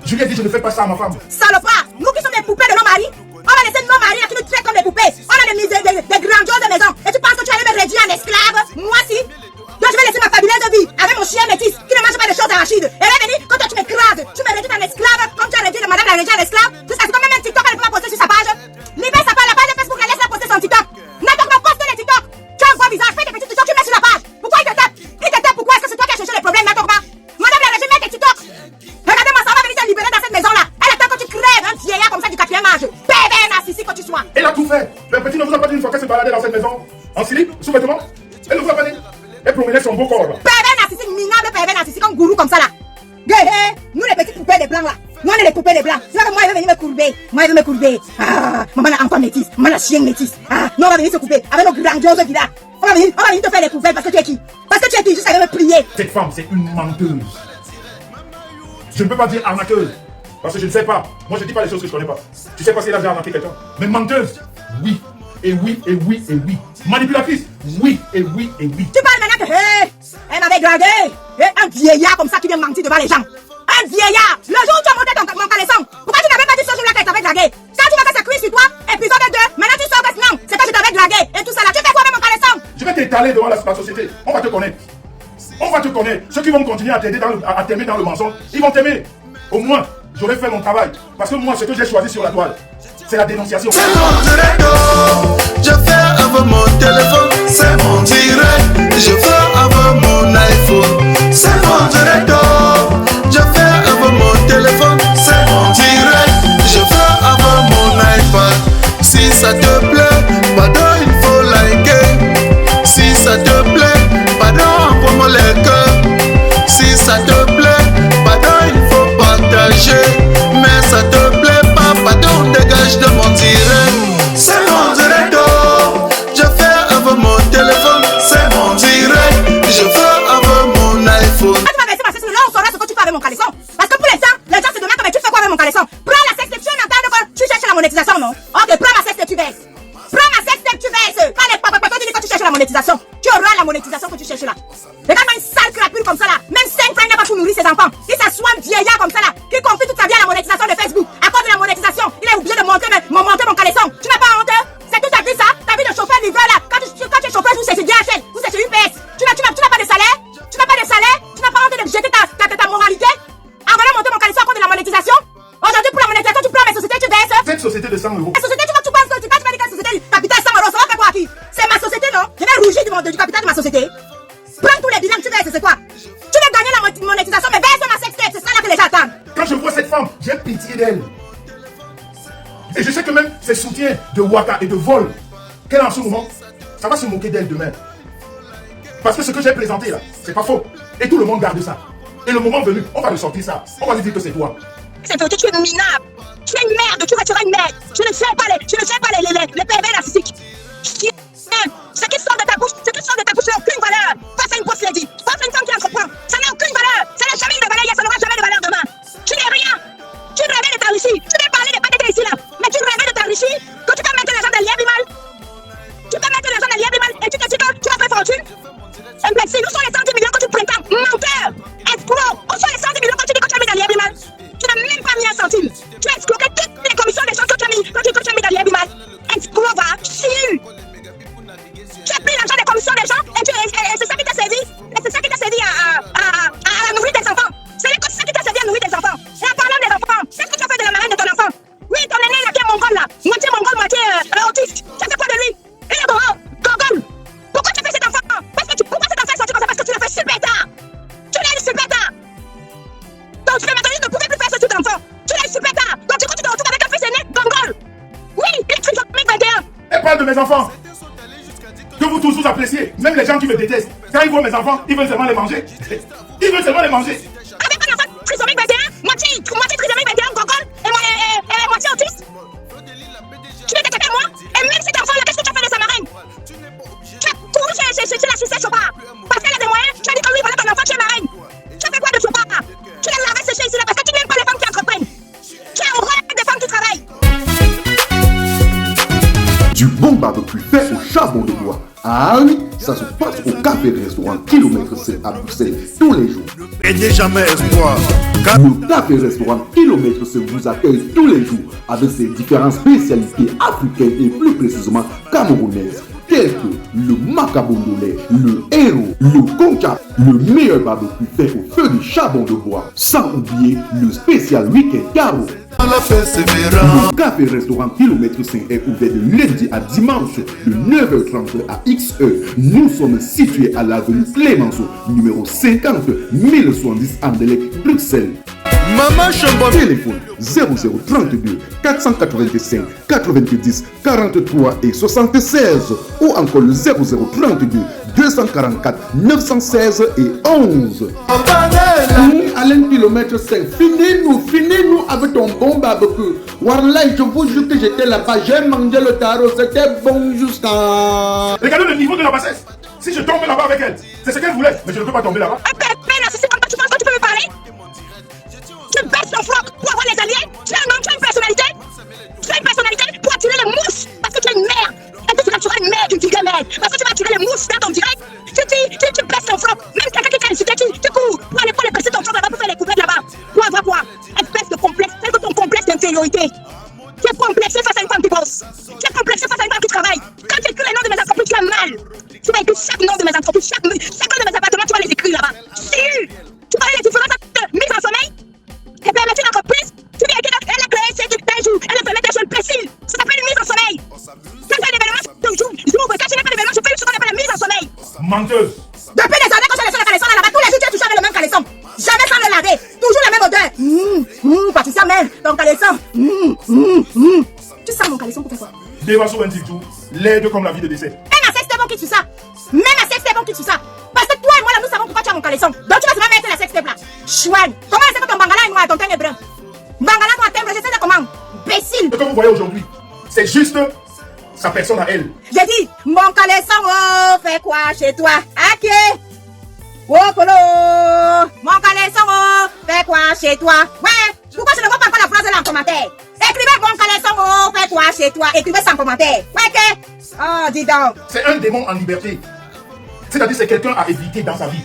[SPEAKER 2] Je lui ai dit je ne fais pas ça à ma femme.
[SPEAKER 3] Salopard, nous qui sommes des poupées de nos maris, on va laisser nos maris qui nous traitent comme des poupées. On a des grandioses maisons. Et tu penses que tu allais me réduire en esclave? Moi si. Donc je vais laisser ma fabuleuse vie avec mon chien métis qui ne mange pas de choses arachides. Et là, venir, quand toi tu m'écrases, tu me réduis en esclave, comme tu as réduit madame la régie en esclave. Tout ça, c'est comme même un TikTok, elle ne peut pas poster sur sa page. Libère sa page, la page Facebook, elle laisse la poster son TikTok. N'attends pas poster les TikTok. Tu as un gros visage, fais des petits TikTok, tu mets sur la page. Pourquoi il te tape? Il te tape pourquoi? Est-ce que c'est toi qui as cherché les problèmes? N'attends pas. Madame la régie, mets tes TikTok. Regardez-moi, ça va venir te libérer dans cette maison-là. Elle attend que tu crèves un vieillard comme ça du 4e âge. Pervers narcissique que tu sois.
[SPEAKER 2] Elle a tout fait. Le petit ne vous a pas dit une fois qu'elle se baladait dans cette maison en slip, sous-vêtements. Elle ne vous a pas dit. Elle promenait son beau corps là.
[SPEAKER 3] Pervers narcissique, minable pervers narcissique, comme gourou comme ça là. Nous les petits poupées des blancs là. Nous on est les poupées des blancs. C'est là que moi il veut venir me courber. Moi il veut me courber. Ah, maman a enfant métis. Maman a chien métis. Ah, nous on va venir se couper avec nos grandioses villas. On va venir te faire les poupées parce que tu es qui? Parce que tu es qui? Juste avec me prier.
[SPEAKER 2] Cette femme c'est une menteuse. Je ne peux pas dire arnaqueuse. Parce que je ne sais pas. Moi je ne dis pas les choses que je ne connais pas. Tu sais pas si elle a déjà arnaqué quelqu'un. Mais menteuse, oui. Et oui, et oui, et oui. Manipulatrice, oui, et oui, et oui.
[SPEAKER 3] Tu parles maintenant que elle m'avait gradé. Un vieillard comme ça qui vient mentir devant les gens. Un vieillard. Le jour où tu as monté mon caleçon, pourquoi tu n'avais pas dit ce jour-là qu'elle t'avait dragué? Quand tu m'as fait ce cri sur toi, épisode 2, maintenant tu sors que non, c'est que je t'avais dragué. Et tout ça là, tu fais quoi avec mon caleçon?
[SPEAKER 2] Je vais t'étaler devant la société. On va te connaître. On va te connaître. Ceux qui vont continuer à t'aimer dans le mensonge, ils vont t'aimer. Au moins, j'aurais fait mon travail. Parce que moi, ce que j'ai choisi sur la toile, c'est la dénonciation.
[SPEAKER 4] C'est mon direct, je fais avec mon téléphone. C'est mon direct, je fais avec mon iPhone. C'est mon direct, je fais avec mon téléphone. C'est mon direct, je fais avec mon iPad. Si ça te plaît, pardon, il faut liker. Si ça te plaît, pardon, envoie-moi les cœurs. Si ça te plaît, pardon, il faut partager. Mais ça te plaît pas, pardon, dégage de mon direct. C'est mon direct, je fais avec mon téléphone. C'est mon direct, je fais avec mon iPhone.
[SPEAKER 3] Quand tu vas verser ma cesse, là on saura ce que tu fais avec mon caleçon. Parce que pour l'instant, les gens se demandent mais tu fais quoi avec mon caleçon? Prends la sexe, tu entends que tu cherches la monétisation, non? Ok, prends ma sexe et tu verses. Prends ma sexe et tu verses. Quand les papas tu dis que tu cherches la monétisation, tu auras la monétisation que tu cherches là. Regarde-moi une sale crapule comme ça là. Même 5 francs n'a pas pour nourrir ses enfants. Il s'assoit un vieillard comme ça là, qui confie toute sa vie à la monétisation de Facebook. À cause de la monétisation, il est obligé de monter mon caleçon. Tu n'as pas honte? C'est toute ta vie ça? Ta vie de chauffeur livreur là. Quand tu es chauffeur, vous c'est chez DHL, vous c'est chez UPS. Tu n'as pas de salaire? Tu n'as pas de salaire? Tu n'as pas honte de jeter ta moralité? En venant monter mon caleçon à cause de la monétisation? Aujourd'hui pour la monétisation, tu prends mes sociétés, tu verses.
[SPEAKER 2] Cette société de 100 euros.
[SPEAKER 3] La société, tu penses que tu vas dire que la société du capital 100 euros, ça va faire quoi à qui? C'est ma société, non? Je vais rougir du capital de ma société. Prends tous les bilans, tu verses, c'est quoi? Tu veux gagner la monétisation, mais verse ma sextape, c'est ça là que les gens attendent.
[SPEAKER 2] Quand je vois cette femme, j'ai pitié d'elle. Et je sais que même ses soutiens de Waka et de vol qu'elle a en ce moment, ça va se moquer d'elle demain. Parce que ce que j'ai présenté là, c'est pas faux. Et tout le monde garde ça. Et le moment venu, on va lui sortir ça. On va lui dire que c'est toi.
[SPEAKER 3] C'est vrai que tu es minable. Tu es une merde, tu resteras une merde. Je ne fais pas les pervers narcissiques. Ce qui sort de ta bouche, n'a aucune valeur. Face à une grosse lady, face à une femme qui entreprend, ça n'a aucune valeur. Ça n'a jamais eu de valeur hier, ça n'aura jamais de valeur demain. Tu n'es rien. Tu rêvais de t'enrichir. Tu n'es parlé de pas d'être ici là. Mais tu rêvais de t'enrichir. Que tu peux mettre l'argent dans l'Iabimal. Tu peux mettre l'argent dans l'Iabimal et tu te dis que tu vas faire fortune. Imbécile, où sont les 110 millions que tu prétends? Menteur. Escroc. Où sont les 110 millions que tu dis que tu as mis dans l'Iabimal? Tu n'as même pas mis un centime. Tu as escroqué toutes les commissions des gens que tu as mis dans l'Iabimal. Escroc, va. Chill. Tu as pris l'argent des commissions des gens et c'est ça qui t'a servi. C'est ça qui t'a servi à nourrir des enfants. C'est ça qui t'a servi à nourrir des enfants. Et en parlant des enfants, qu'est-ce que tu as fait de la marraine de ton enfant? Oui, ton aîné là qui est mongol là. Moitié mongol, moitié autiste. Tu as fait quoi de lui? Il est grand, gogol. Pourquoi tu as fait cet enfant? Pourquoi cet enfant est sorti comme ça? Parce que tu l'as fait super tard. Tu l'as eu super tard. Donc tu ne pouvais plus faire ce type d'enfant. Tu l'as eu super tard. Donc du coup tu te retrouves avec un fils aîné, gongol. Oui, il est trisomique 21.
[SPEAKER 2] Elle parle de mes enfants. Que vous tous vous appréciez. Même les gens qui me détestent. Quand ils voient mes enfants, ils veulent seulement les manger. Ils veulent seulement les manger.
[SPEAKER 3] Avec un enfant trisomique 21, moitié trisomique 21, gongol, et moitié autiste. Tu n'es qu'à moi. Et même cet enfant là, qu'est-ce que tu as fait de sa marraine? Tu as couru chez l'assistante Chopard. Parce qu'elle a des moyens, tu as dit que oui, voilà ton enfant, tu es marraine. Tu as fait quoi de Chopard? Tu l'as lavé séché ici là parce que tu n'aimes pas les femmes qui entreprennent. Tu es horreur des femmes qui travaillent.
[SPEAKER 1] Du bon barbecue fait au charbon de bois. Ah oui, ça se passe au café restaurant Kilomètre 7 à Bruxelles tous les jours.
[SPEAKER 4] N'ayez jamais espoir.
[SPEAKER 1] Le café restaurant Kilomètre 7 vous accueille tous les jours avec ses différentes spécialités africaines et plus précisément camerounaises, telles que le macabondolais, le héros, le conca, le meilleur barbecue fait au feu de charbon de bois, sans oublier le spécial week-end carreau. Le café restaurant Kilomètre 5 est ouvert de lundi à dimanche de 9h30 à XE. Nous sommes situés à l'avenue Clémenceau, numéro 50 1070 Anderlecht, Bruxelles.
[SPEAKER 4] Maman Chambon.
[SPEAKER 1] Téléphone 0032 485 90 43 et 76 ou encore le 0032 244 916 et 11. Alain Kilomètre 5, finis-nous avec ton bon barbecue. Wallah, je vous jure que j'étais là-bas, j'ai mangé le tarot, c'était bon jusqu'à...
[SPEAKER 2] Regardez le niveau de la bassesse. Si je tombe là-bas avec elle, c'est ce qu'elle voulait, mais je ne peux pas tomber là-bas.
[SPEAKER 3] Un pépé narcissique comme toi, tu penses que tu peux me parler? Tu baisses ton froc pour avoir les alliés? Tu as un nom, tu as une personnalité? Tu as une personnalité pour attirer les mousses parce que tu es une merde. Et que tu vas attirer une merde, une vulgaire merde. Parce que tu vas attirer les mousses dans ton direct. Tu baisses ton froc. Même quelqu'un qui t'a insulté, tu cours pour aller passer ton froc là-bas pour faire les couverts là-bas. Pour infériorité. Tu es complexé face à une femme qui bosse. Tu es complexé face à une femme qui travaille. Quand tu écris les noms de mes entreprises, tu as mal. Tu vas écrire chaque nom de mes entreprises, chacun de mes appartements, tu vas les écrire là-bas. Si tu connais les différences entre mise en sommeil et permettre une entreprise, tu viens écrire, elle a créé ces jours, elle a permis des choses précises. Ça s'appelle une mise en sommeil. Quand tu as un événement, quand tu n'as pas d'événement, tu fais ce qu'on appelle la mise en sommeil.
[SPEAKER 2] Menteuse.
[SPEAKER 3] Depuis des années, quand je laisse le caleçon là-bas, tous les jours, tu as touché avec le même caleçon. Jamais sans le laver. Toujours la même odeur. Patricia, même ton caleçon. Tu sens mon caleçon pour faire quoi?
[SPEAKER 2] Deva sur un tout, laide comme la vie de décès.
[SPEAKER 3] Même à sextape, on quitte sur ça. Même à sextape, on quitte sur ça. Parce que toi et moi, là, nous savons pourquoi tu as mon caleçon. Donc tu vas seulement mettre la sextape là. Chouane. Comment est-ce que ton bangala est noir, ton teint est brun? Bangala, ton teint brun, je sais comment. Bécile.
[SPEAKER 2] Ce que vous voyez aujourd'hui, c'est juste sa personne à elle.
[SPEAKER 3] J'ai dit, mon caleçon, oh, fais quoi chez toi? Ok. Oh, polo. Mon caleçon, oh, fais quoi chez toi? Ouais. Pourquoi je ne vois pas la phrase là en commentaire? Écrivez mon caleçon, oh, fais quoi chez toi? Écrivez sans commentaire. Ouais, ok. Oh, dis donc.
[SPEAKER 2] C'est un démon en liberté. C'est-à-dire c'est quelqu'un à éviter dans sa vie.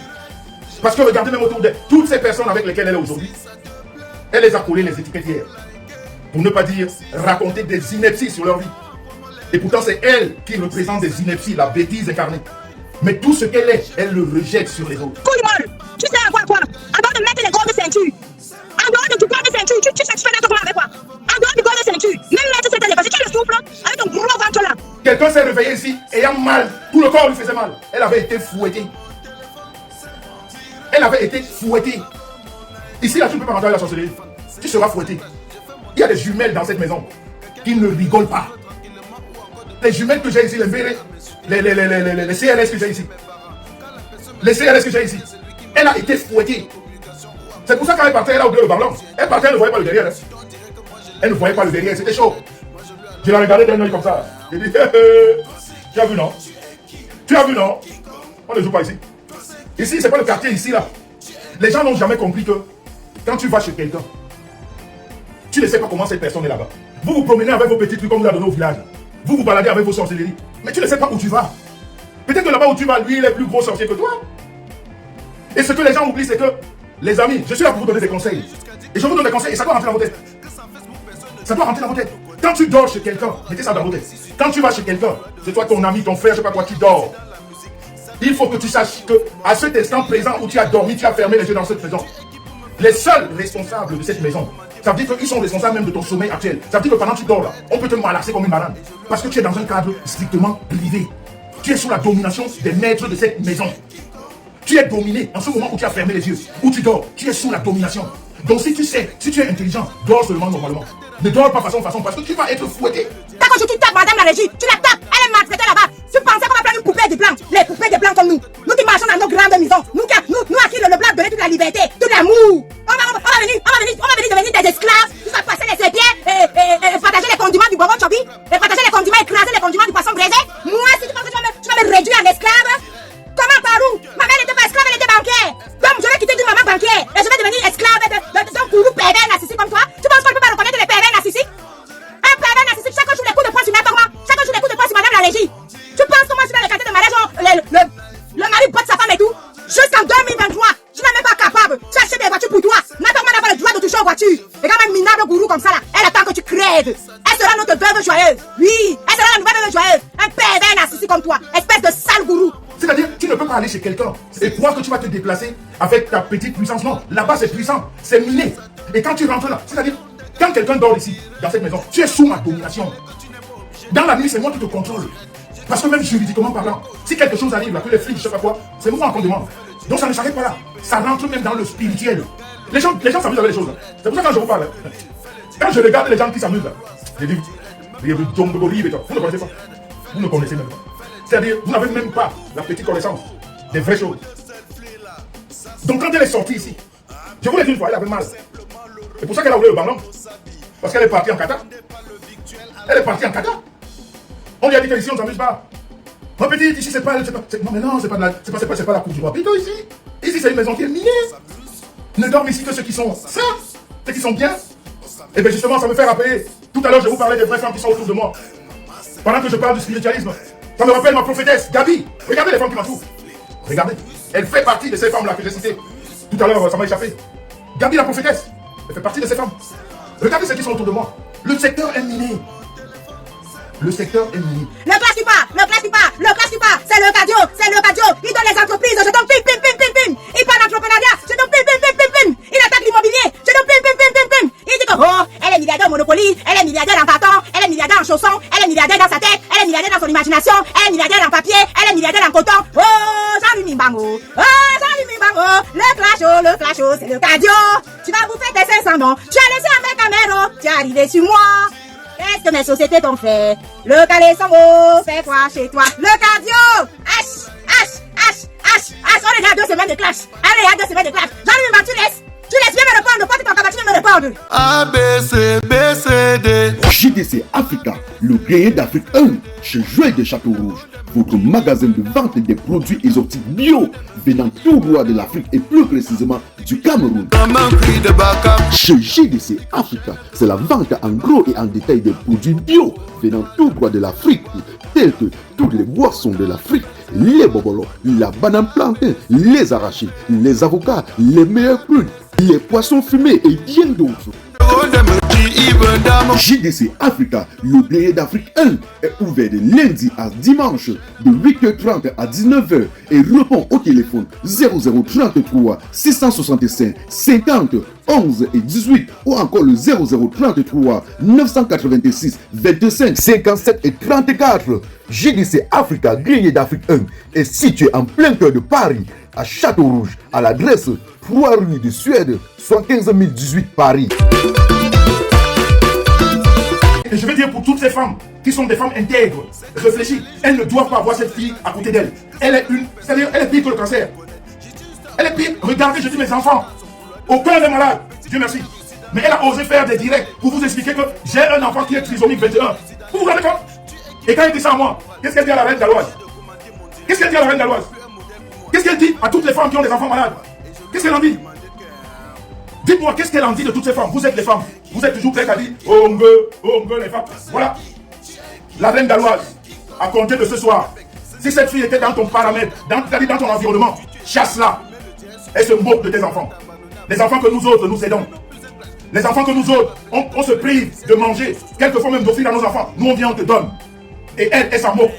[SPEAKER 2] Parce que regardez même autour d'elle, toutes ces personnes avec lesquelles elle est aujourd'hui, elle les a collées les étiquettes hier. Pour ne pas dire raconter des inepties sur leur vie. Et pourtant c'est elle qui représente des inepties, la bêtise incarnée. Mais tout ce qu'elle est, elle le rejette sur les autres.
[SPEAKER 3] Couille-molle, tu sais à quoi? En dehors de mettre les gros de ceinture. En dehors de tout corps de ceinture, tu satisfais d'être comment avec quoi? En dehors du corps de ceinture, même mettre cette année, parce que tu as le souffle avec ton gros ventre là.
[SPEAKER 2] Quelqu'un s'est réveillé ici, ayant mal, tout le corps lui faisait mal. Elle avait été fouettée. Elle avait été fouettée. Ici, là, tu ne peux pas rentrer à la sorcellerie. Tu seras fouetté. Il y a des jumelles dans cette maison qui ne rigolent pas. Les jumelles que j'ai ici, les CRS que j'ai ici. Les CRS que j'ai ici. Elle a été fouettée. C'est pour ça qu'elle partait, elle a ouvert le ballon. Elle partait, elle ne voyait pas le derrière. Elle ne voyait pas le derrière, c'était chaud. Je la regardais d'un œil comme ça. J'ai dit, tu as vu non? Tu as vu non? On ne joue pas ici. Ici, c'est pas le quartier ici là. Les gens n'ont jamais compris que quand tu vas chez quelqu'un, tu ne sais pas comment cette personne est là-bas. Vous vous promenez avec vos petits trucs comme vous avez donné au village. Vous vous baladez avec vos sorcelleries. Mais tu ne sais pas où tu vas. Peut-être que là-bas où tu vas, lui, il est plus gros sorcier que toi. Et ce que les gens oublient, c'est que, les amis, je suis là pour vous donner des conseils. Et je vous donne des conseils et ça doit rentrer dans vos têtes. Ça doit rentrer dans vos têtes. Quand tu dors chez quelqu'un, mettez ça dans vos têtes. Quand tu vas chez quelqu'un, c'est toi, ton ami, ton frère, je sais pas quoi, tu dors. Il faut que tu saches que à cet instant présent où tu as dormi, tu as fermé les yeux dans cette maison. Les seuls responsables de cette maison, ça veut dire qu'ils sont responsables même de ton sommeil actuel. Ça veut dire que pendant que tu dors là, on peut te malaxer comme une malade. Parce que tu es dans un cadre strictement privé. Tu es sous la domination des maîtres de cette maison. Tu es dominé en ce moment où tu as fermé les yeux, où tu dors, tu es sous la domination. Donc si tu sais, si tu es intelligent, dors seulement normalement. Ne dors pas façon parce que tu vas être fouetté.
[SPEAKER 3] Quand tu tapes madame la régie, tu la tapes, elle est maltraitée là-bas. Tu pensais qu'on va prendre une poupée de blanc, les poupées de blanc comme nous. Nous qui marchons dans nos grandes maisons, nous à qui le blanc donnait toute la liberté, tout l'amour. On va venir devenir des esclaves, tu vas passer les pieds et partager les condiments du bonbon chobi, et partager les condiments, écraser les condiments du poisson braisé. Moi, si tu penses que tu vas me réduire en esclave, comment par où? Ma mère n'était pas esclave, elle était banquière. Donc je vais quitter d'une maman banquière et je vais devenir esclave d'un gourou pervers narcissique comme toi. Tu penses qu'on ne peut pas reconnaître les pervers narcissiques? Un pervers narcissique, chaque jour les coups de poing sur Natoma, chaque jour les coups de poing sur madame la régie. Tu penses que moi je suis dans les quartiers de mariage, le mari botte sa femme et tout? Jusqu'en 2023, je n'ai même pas capable. Tu achètes des voitures pour toi. Natoma n'a pas le droit de toucher aux voitures. Et quand même minable gourou comme ça là, elle attend que tu crèves. Elle sera notre veuve joyeuse. Oui, elle sera la nouvelle veuve joyeuse. Un pervers narcissique comme toi, espèce de sale gourou.
[SPEAKER 2] C'est-à-dire, tu ne peux pas aller chez quelqu'un et croire que tu vas te déplacer avec ta petite puissance. Non, là-bas c'est puissant, c'est miné. Et quand tu rentres là, c'est-à-dire, quand quelqu'un dort ici, dans cette maison, tu es sous ma domination. Dans la nuit, c'est moi qui te contrôle. Parce que même juridiquement parlant, si quelque chose arrive là, que les flics, je sais pas quoi, c'est moi qu'on demande. Donc ça ne s'arrête pas là. Ça rentre même dans le spirituel. Les gens s'amusent avec les choses là. C'est pour ça que quand je vous parle, quand je regarde les gens qui s'amusent là, je dis, vous ne connaissez pas. Vous ne connaissez même pas. C'est-à-dire, vous n'avez même pas la petite connaissance des vraies choses. Donc quand elle est sortie ici, je vous l'ai dit une fois, elle avait mal. C'est pour ça qu'elle a ouvert le ballon. Parce qu'elle est partie en Qatar. Elle est partie en Qatar. On lui a dit qu'ici on ne s'amuse pas. Ma petite, ici c'est pas... Non mais non, c'est pas la coupe du roi Pito ici. Ici c'est une maison qui est minée. Ne dorment ici que ceux qui sont sains, ceux qui sont bien. Et bien justement ça me fait rappeler. Tout à l'heure je vous parlais des vraies femmes qui sont autour de moi. Pendant que je parle du spiritualisme. Ça me rappelle ma prophétesse, Gabi. Regardez les femmes qui m'entourent. Regardez. Elle fait partie de ces femmes-là que j'ai citées. Tout à l'heure, ça m'a échappé. Gabi la prophétesse. Elle fait partie de ces femmes. Regardez ce qui sont autour de moi. Le secteur est miné. Le secteur est miné.
[SPEAKER 3] Le clash pas, c'est le cardio, il donne les entreprises, je donne pim, il parle d'entrepreneuriat, je donne pim, il attaque l'immobilier, je donne pim, il dit que oh, elle est milliardaire au Monopoly, elle est milliardaire en bâton, elle est milliardaire en chaussons, elle est milliardaire dans sa tête, elle est milliardaire dans son imagination, elle est milliardaire en papier, elle est milliardaire en coton, oh, Jean-Louis Mimbango, le clash, c'est le cardio, tu vas bouffer tes 500 noms, tu as laissé un mec à mère, tu es arrivé sur moi. Qu'est-ce que mes sociétés t'ont fait? Le calé sango, fais quoi chez toi? Le cardio! H! On est à 2 semaines de clash! Jean-Louis Mimbango, tu laisses bien me répondre, pas ton cabas, tu viens me répondre!
[SPEAKER 4] A, B, C, B, C, D.
[SPEAKER 1] JDC Africa, le grenier d'Afrique 1, chez Joël de Château-Rouge, votre magasin de vente des produits exotiques bio, venant tout droit de l'Afrique et plus précisément du Cameroun. Chez JDC Africa, c'est la vente en gros et en détail des produits bio, venant tout droit de l'Afrique, tels que toutes les boissons de l'Afrique, les bobolos, la banane plantain, les arachides, les avocats, les meilleurs prunes, les poissons fumés et bien d'autres. JDC Africa, le grenier d'Afrique 1, est ouvert de lundi à dimanche de 8h30 à 19h et répond au téléphone 0033 665 50 11 et 18 ou encore le 0033 986 25 57 et 34. JDC Africa, grenier d'Afrique 1, est situé en plein cœur de Paris, à Château-Rouge, à l'adresse 3 rue de Suède, 75 018 Paris.
[SPEAKER 2] Et je vais dire pour toutes ces femmes qui sont des femmes intègres, réfléchies, elles ne doivent pas avoir cette fille à côté d'elles. Elle est pire que le cancer. Elle est pire. Regardez, je dis mes enfants, aucun n'est malade, Dieu merci. Mais elle a osé faire des directs pour vous expliquer que j'ai un enfant qui est trisomique 21. Vous vous rendez compte? Et quand elle dit ça à moi, qu'est-ce qu'elle dit à la reine galloise? Qu'est-ce qu'elle dit à la reine galloise? Qu'est-ce qu'elle dit à toutes les femmes qui ont des enfants malades? Qu'est-ce qu'elle en dit? Dites-moi, qu'est-ce qu'elle en dit de toutes ces femmes? Vous êtes les femmes. Vous êtes toujours prêtes à dire oh on veut les femmes. Voilà. La reine galloise, à compter de ce soir, si cette fille était dans ton paramètre, dans ton environnement, chasse-la. Elle se moque de tes enfants. Les enfants que nous autres, nous aidons. Les enfants que nous autres, on se prive de manger, quelquefois même d'offrir à nos enfants. Nous, on vient, on te donne. Et elle s'en moque.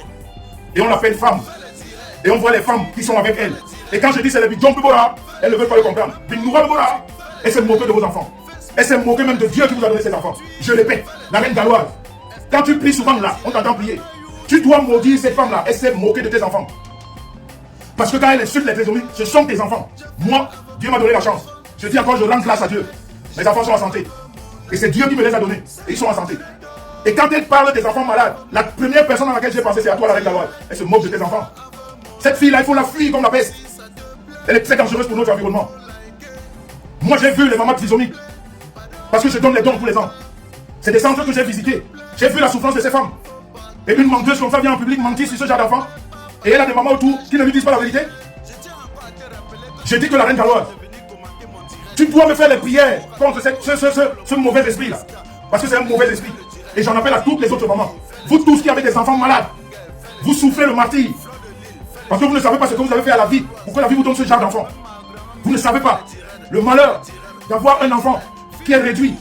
[SPEAKER 2] Et on l'appelle femme. Et on voit les femmes qui sont avec elle. Et quand je dis c'est le Bidjon Bibora, elle ne veut pas le comprendre. Binoura Bibora, elle s'est moquée de vos enfants. Elle s'est moquée même de Dieu qui vous a donné ses enfants. Je répète, la reine galloise, quand tu pries souvent là, on t'entend prier. Tu dois maudire cette femme-là. Elle s'est moquée de tes enfants. Parce que quand elle insulte les trésoreries, ce sont tes enfants. Moi, Dieu m'a donné la chance. Je dis encore, je rends grâce à Dieu. Mes enfants sont en santé. Et c'est Dieu qui me les a donnés. Et ils sont en santé. Et quand elle parle des enfants malades, la première personne à laquelle j'ai pensé, c'est à toi, la reine galloise. Elle se moque de tes enfants. Cette fille-là, il faut la fuir comme la peste. Elle est très dangereuse pour notre environnement. Moi, j'ai vu les mamans trisomiques. Parce que je donne les dons tous les ans. C'est des centres que j'ai visités. J'ai vu la souffrance de ces femmes. Et une menteuse comme ça vient en public mentir sur ce genre d'enfant. Et elle a des mamans autour qui ne lui disent pas la vérité. Je dis que la reine galloise, tu dois me faire les prières contre ce mauvais esprit-là. Parce que c'est un mauvais esprit. Et j'en appelle à toutes les autres mamans. Vous tous qui avez des enfants malades, vous souffrez le martyre. Parce que vous ne savez pas ce que vous avez fait à la vie. Pourquoi la vie vous donne ce genre d'enfant? Vous ne savez pas le malheur d'avoir un enfant qui est réduit.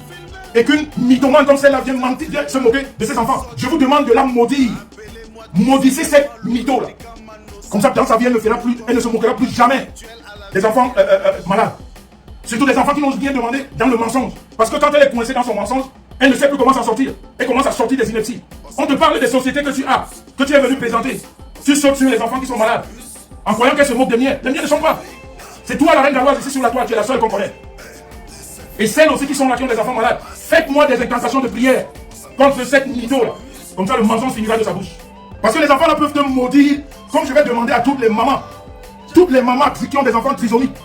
[SPEAKER 2] Et qu'une mythomane comme celle-là vient mentir, vient se moquer de ses enfants. Je vous demande de la maudire. Maudissez cette mytho-là. Comme ça, dans sa vie, elle ne se moquera plus jamais des enfants malades. Surtout des enfants qui n'osent rien demander dans le mensonge. Parce que quand elle est coincée dans son mensonge, elle ne sait plus comment s'en sortir. Elle commence à sortir des inepties. On te parle des sociétés que tu as, que tu es venu présenter. Tu sautes sur les enfants qui sont malades. En croyant qu'elles se moquent des miens. Les miens ne sont pas. C'est toi, la reine galloise, ici sur la toile, tu es la seule qu'on connaît. Et celles aussi qui sont là, qui ont des enfants malades, faites-moi des incantations de prière contre cette mytho-là. Comme ça, le mensonge finira de sa bouche. Parce que les enfants là peuvent te maudire, comme je vais demander à toutes les mamans qui ont des enfants trisomiques,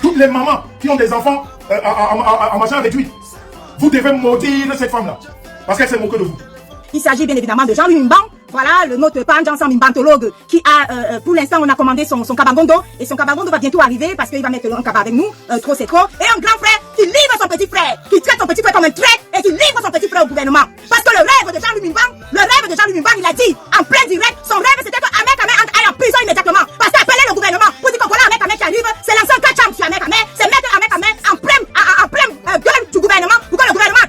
[SPEAKER 2] toutes les mamans qui ont des enfants en machin réduit. Vous devez maudire cette femme-là, parce qu'elle s'est moquée de vous.
[SPEAKER 3] Il s'agit bien évidemment de Jean-Louis Mimbango. Voilà, le notre pan Jansan Mimbantologue qui a, pour l'instant, on a commandé son kabangondo. Et son kabangondo va bientôt arriver parce qu'il va mettre un kaba avec nous. Trop c'est trop. Et un grand frère qui livre son petit frère, qui traite son petit frère comme un traître et qui livre son petit frère au gouvernement. Parce que le rêve de Jean-Louis Mimbango, il a dit en plein direct, son rêve c'était que Ahmed Ahmed aille en prison immédiatement. Parce qu'appeler le gouvernement pour dire que voilà Ahmed Ahmed qui arrive, c'est lancer un catch-up sur Ahmed Ahmed, c'est mettre Ahmed Ahmed en pleine gueule du gouvernement pour que le gouvernement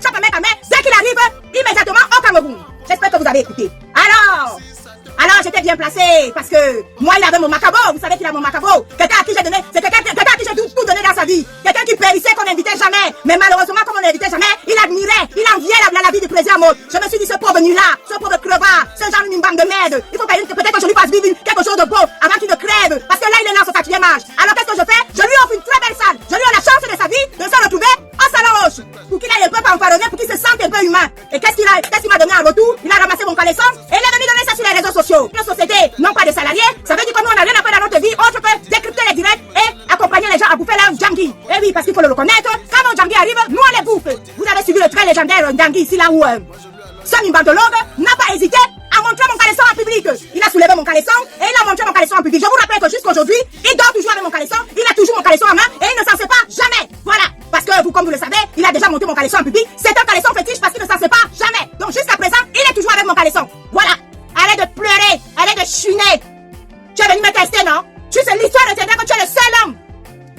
[SPEAKER 3] Moi, il avait mon macabo. Vous savez qu'il a mon macabo. Quelqu'un à qui j'ai donné, c'est quelqu'un à qui j'ai tout donné dans sa vie. Quelqu'un qui périssait, qu'on n'invitait jamais. Mais malheureusement, comme on n'invitait jamais, il admirait, il enviait la vie du président Maud. Je me suis dit, ce pauvre nul-là, ce pauvre crevard, ce genre d'une bande de merde. Il faut peut-être que je lui fasse vivre quelque chose de beau avant qu'il ne crève. Parce que là, il est dans son 4e âge. Alors qu'est-ce que je fais? Je lui offre une très belle salle. Je lui offre la chance de sa vie de se retrouver au salon Roche. Pour qu'il aille un peu fanfaronner, pour qu'il se sente un peu humain. Et qu'est-ce qu'il m'a donné en retour? Il a ramassé mon caleçon et il est venu donner ça sur les réseaux sociaux. Une société, non pas de salariés, ça veut dire que nous, on n'a rien à faire dans notre vie autre que décrypter les directs et accompagner les gens à bouffer leur Djangui. Et oui, parce qu'il faut le reconnaître, quand nos Djangui arrivent, nous on les bouffe. Vous avez suivi le très légendaire Djangui ici là où ce mimbantologue n'a pas hésité à montrer mon caleçon en public. Il a soulevé mon caleçon et il a montré mon caleçon en public. Je vous rappelle que jusqu'aujourd'hui, il dort toujours avec mon caleçon, il a toujours mon caleçon en main et il ne s'en sépare jamais. Voilà. Parce que vous, comme vous le savez, il a déjà monté mon caleçon en public. C'est un caleçon fétiche parce qu'il ne s'en sépare jamais. Donc jusqu'à présent, il est toujours avec mon caleçon. Voilà. Arrête de pleurer, arrête de chiner. Tu es venu me tester, non? L'histoire retiendra que tu es le seul homme.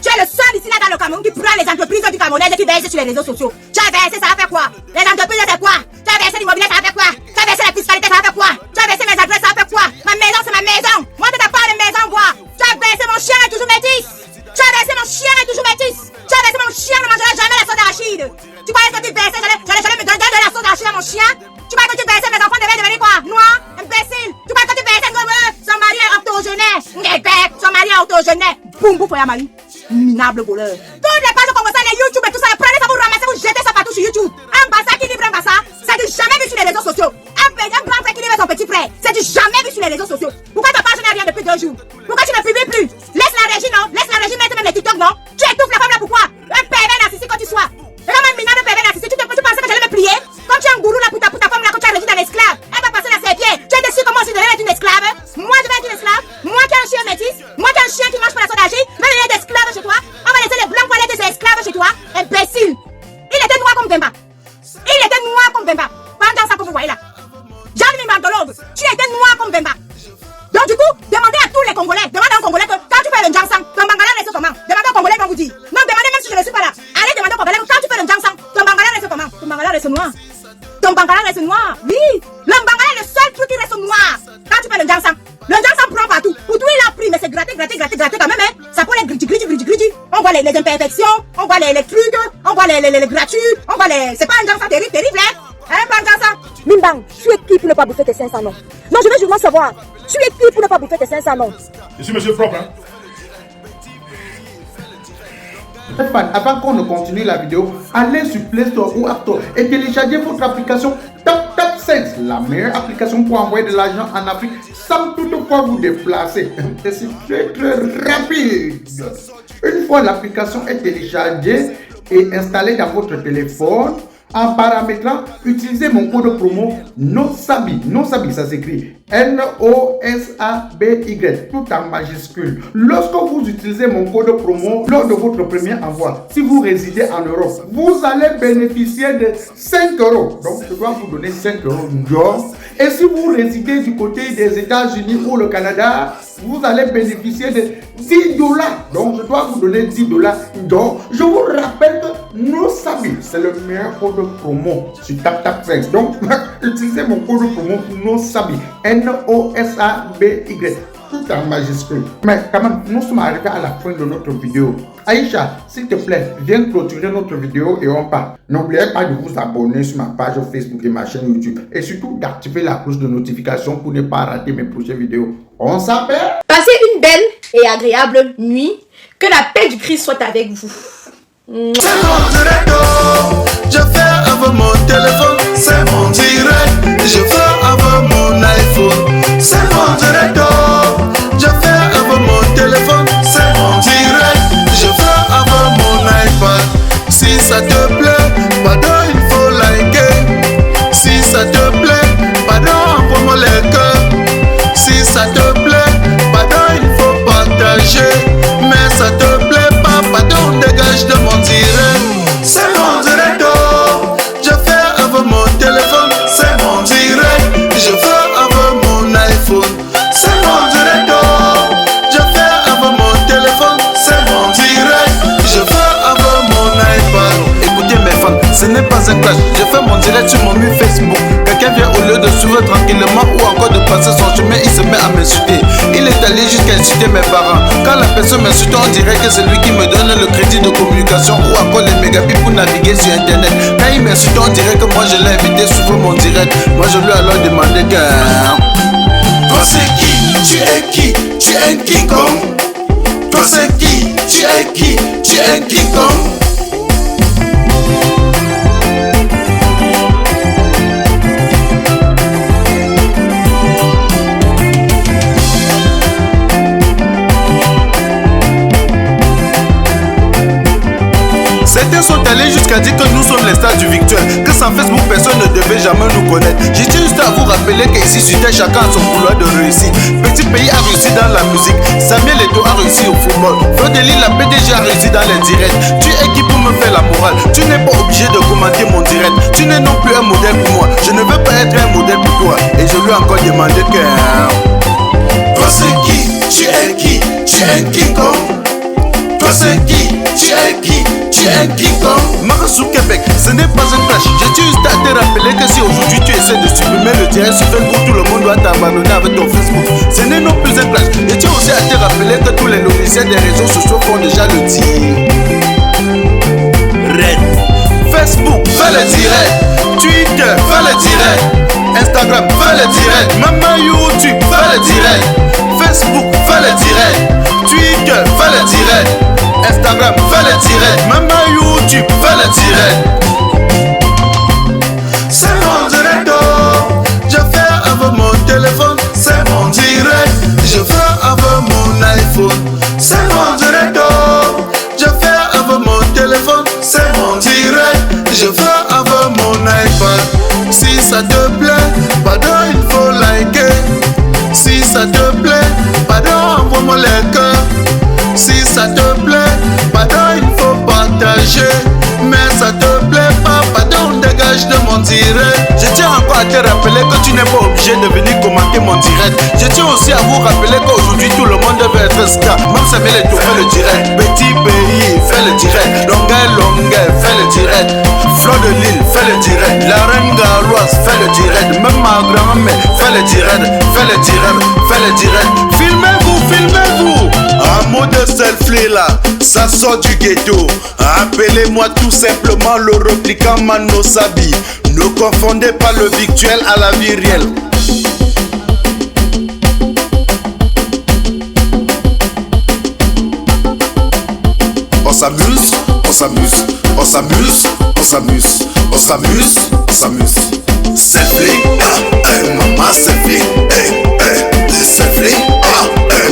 [SPEAKER 3] Tu es le seul ici là dans le Cameroun qui prend les entreprises du Cameroun et qui baisse sur les réseaux sociaux. Tu as versé, ça va faire quoi? Les entreprises, c'est quoi? Tu as versé l'immobilier, ça va faire quoi? Tu as versé la fiscalité, ça va faire quoi? Tu as versé mes adresses, ça va faire quoi? Ma maison, c'est ma maison. Moi, tu n'as pas de maison, quoi. Tu as versé mon chien est toujours métis. Tu as versé mon chien est toujours métis. Tu as versé mon chien ne mangera jamais la sauce d'arachide. Tu croyais que tu versais, j'allais me donner de la sauce d'arachide à mon chien? Tu crois que tu versais mes enfants devaient devenir quoi? Noirs? Imbécile. Tu crois que tu versais son mari est octogénaire? Son mari est octogénaire. Boum, boum, ya mari. Minable voleur. Toutes les pages comme ça, les YouTube et tout ça, prenez ça, vous ramassez, vous jetez ça partout sur YouTube. Un bassa qui livre un bassa, ça dit jamais vu sur les réseaux sociaux. Un grand frère qui livre son petit frère, ça dit jamais vu sur les réseaux sociaux. Pourquoi ta page n'a rien depuis 2 jours? Pourquoi tu ne publies plus? Laisse la régie, non? Laisse la régie mettre même les TikTok, non? Tu étouffes la femme là, pourquoi? Un pervers narcissique quand tu sois. Et quand même minable pervers narcissique, tu pensais que j'allais me plier? Quand tu es un gourou là pour ta femme là, quand tu as réduit d'un esclave, elle va passer dans ses pieds. Tu es déçu comment si je devais être une esclave? Moi je vais être une esclave? Moi qui ai un chien métis? Moi qui ai un chien qui mange pas la sauce d'arachide? Je vais devenir d'esclave chez toi? On va laisser les blancs pour aller des esclaves chez toi? Imbécile! Il était noir comme Bemba. Il était noir comme Bemba. Pendant ça que vous voyez là. Jean Mimbantologue, tu étais noir comme Bemba. Donc du coup, demandez à tous les Congolais, demandez à un Congolais que quand tu fais le Njansang, ton Bangala reste comment? Demandez au Congolais qu'on vous dit. Non, demandez même si je ne suis pas là. Allez demander au Congolais que quand tu fais le Njansang, ton Bangala reste comment? Ton Bangala reste noir. Ton Bangala reste noir. Oui, le Bangala est le seul truc qui reste noir. Quand tu fais le Njansang, le Njansang prend partout. Pour tout il a pris, mais c'est gratté quand même, hein. Ça prend les griti. On voit les imperfections, on voit les trucs, on voit les gratuits, on voit les... C'est pas un Njansang terrible, hein? Hein, pas un Njansang.
[SPEAKER 5] Mimbang, tu es qui pour ne pas bouffer tes 500 noms? Non, je veux justement savoir. Tu es qui pour ne pas bouffer tes 500 noms?
[SPEAKER 2] Je suis monsieur propre, hein.
[SPEAKER 6] Avant qu'on ne continue la vidéo, allez sur Play Store ou App Store et téléchargez votre application TapTapSense, la meilleure application pour envoyer de l'argent en Afrique sans toutefois vous déplacer. C'est très rapide. Une fois l'application est téléchargée et installée dans votre téléphone, en paramétrant, utilisez mon code promo NOSABY. NOSABY, ça s'écrit NOSABY, tout en majuscule. Lorsque vous utilisez mon code promo lors de votre premier envoi, si vous résidez en Europe, vous allez bénéficier de 5 €. Donc, je dois vous donner 5 €. Et si vous résidez du côté des États-Unis ou le Canada, vous allez bénéficier de 10 $. Donc, je dois vous donner 10 $. Je vous rappelle que NOSABY, c'est le meilleur code promo sur TapTapSense. Donc, utilisez mon code promo NOSABY. NOSABY. Tout en majuscule. Mais quand même, nous sommes arrivés à la fin de notre vidéo. Aïcha, s'il te plaît, viens clôturer notre vidéo et on part. N'oubliez pas de vous abonner sur ma page Facebook et ma chaîne YouTube. Et surtout d'activer la cloche de notification pour ne pas rater mes prochaines vidéos. On s'appelle.
[SPEAKER 7] Passez une belle et agréable nuit. Que la paix du Christ soit avec vous.
[SPEAKER 4] C'est mon direct, je fais avec mon téléphone. C'est mon direct, je fais avec mon iPhone. C'est mon direct, je fais avec mon téléphone. C'est mon direct, je fais avec mon iPad. Si ça te plaît, pardon, il faut liker. Si ça te plaît, pardon, envoie-moi les cœurs. Si ça te plaît, pardon, il faut partager. Mais ça te plaît pas, pardon, dégage de mon direct. C'est mon direct, je fais avec mon téléphone. C'est mon direct, je fais avec mon iPhone. C'est mon direct, je fais avec mon téléphone. C'est mon direct, je fais avec mon iPad. Écoutez mes fans, ce n'est pas un clash. Je fais mon direct sur mon mur Facebook. quelqu'un vient au lieu de suivre tranquillement ou encore de passer son chemin, il se met à m'insulter. Il est allé jusqu'à insulter mes parents. Quand la personne m'insulte, on dirait que c'est lui qui me donne le crédit de communication ou encore les mégabits pour naviguer sur internet. Quand il m'insulte, on dirait que moi je l'ai invité sur mon direct. Moi je lui ai alors demandé que... Toi c'est qui? Tu es qui? Tu es un King Kong. Toi c'est qui? Tu es qui? Tu es un King Kong. Certains sont allés jusqu'à dire que nous sommes les stars du virtuel, que sans Facebook personne ne devait jamais nous connaître. J'ai juste à vous rappeler qu'ici sur terre chacun a son couloir de réussite. Petit pays a réussi dans la musique, Samuel Eto'o a réussi au football, Fodeli la PDG a réussi dans les directs. Tu es qui pour me faire la morale? Tu n'es pas obligé de commenter mon direct. Tu n'es non plus un modèle pour moi. Je ne veux pas être un modèle pour toi. Et je lui ai encore demandé que... Toi c'est qui? Tu es qui? Tu es un King Kong. Toi c'est qui? Tu es qui? Tu es un King Kong. Marasou Québec, ce n'est pas un clash. J'ai juste à te rappeler que si aujourd'hui tu essaies de supprimer le direct sur Facebook, tout le monde doit t'abandonner avec ton Facebook. Ce n'est non plus un clash. Et tu as aussi à te rappeler que tous les logiciels des réseaux sociaux font déjà le tir. Red. Facebook, fais le direct. Twitter, fais le direct. Instagram, fais le direct. Maman YouTube, fais le direct. Facebook, fais le direct. Twitter, fais le direct. Instagram, fais le direct. Maman YouTube, fais le direct. C'est mon direct, oh. Je fais avec mon téléphone. C'est mon direct. Je fais avec mon iPhone. C'est mon direct, oh. Je fais avec mon téléphone. C'est mon direct. Je fais avec mon iPad. Si ça te plaît, pardon, il faut liker. Si ça te plaît, pardon, envoie-moi les cœurs. Si ça te plaît, pardon, il faut partager. Mais ça te plaît pas, pardon, dégage de mon direct. Je tiens encore à te rappeler que tu n'es pas obligé de venir commenter mon direct. Je tiens aussi à vous rappeler qu'aujourd'hui tout le monde veut être star. Même Samuel Eto'o fait le direct. Petit pays fait le direct. Longueuil fait le direct. Fleur de Lille fait le direct. La reine galloise fait le direct. Même ma grand-mère fait le direct. Fait le direct, fait le direct. Filmez-vous, filmez-vous. Un mot de selfie là, ça sort du ghetto. Appelez-moi tout simplement le replicant Mano Sabi. Ne confondez pas le virtuel à la vie réelle. On s'amuse, on s'amuse, on s'amuse, on s'amuse, on s'amuse, on s'amuse. Selfie, maman selfie, selfie,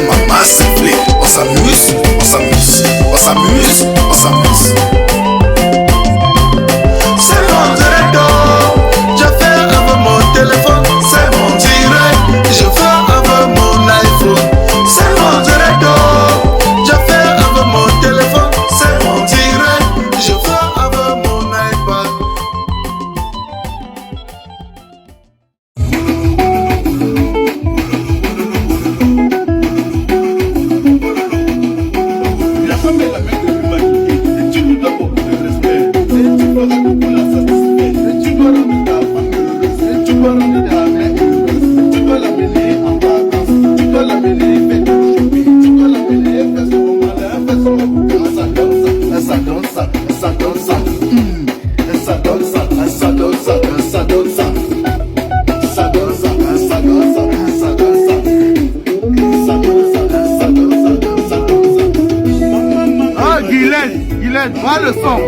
[SPEAKER 4] maman selfie. On s'amuse, on s'amuse, on s'amuse, on s'amuse. C'est mon direct, je fais avec mon téléphone. C'est mon direct, je fais avec mon iPhone. C'est mon direct, je fais avec mon téléphone. C'est mon direct, je fais avec mon iPad.
[SPEAKER 6] Guylaine, va le son.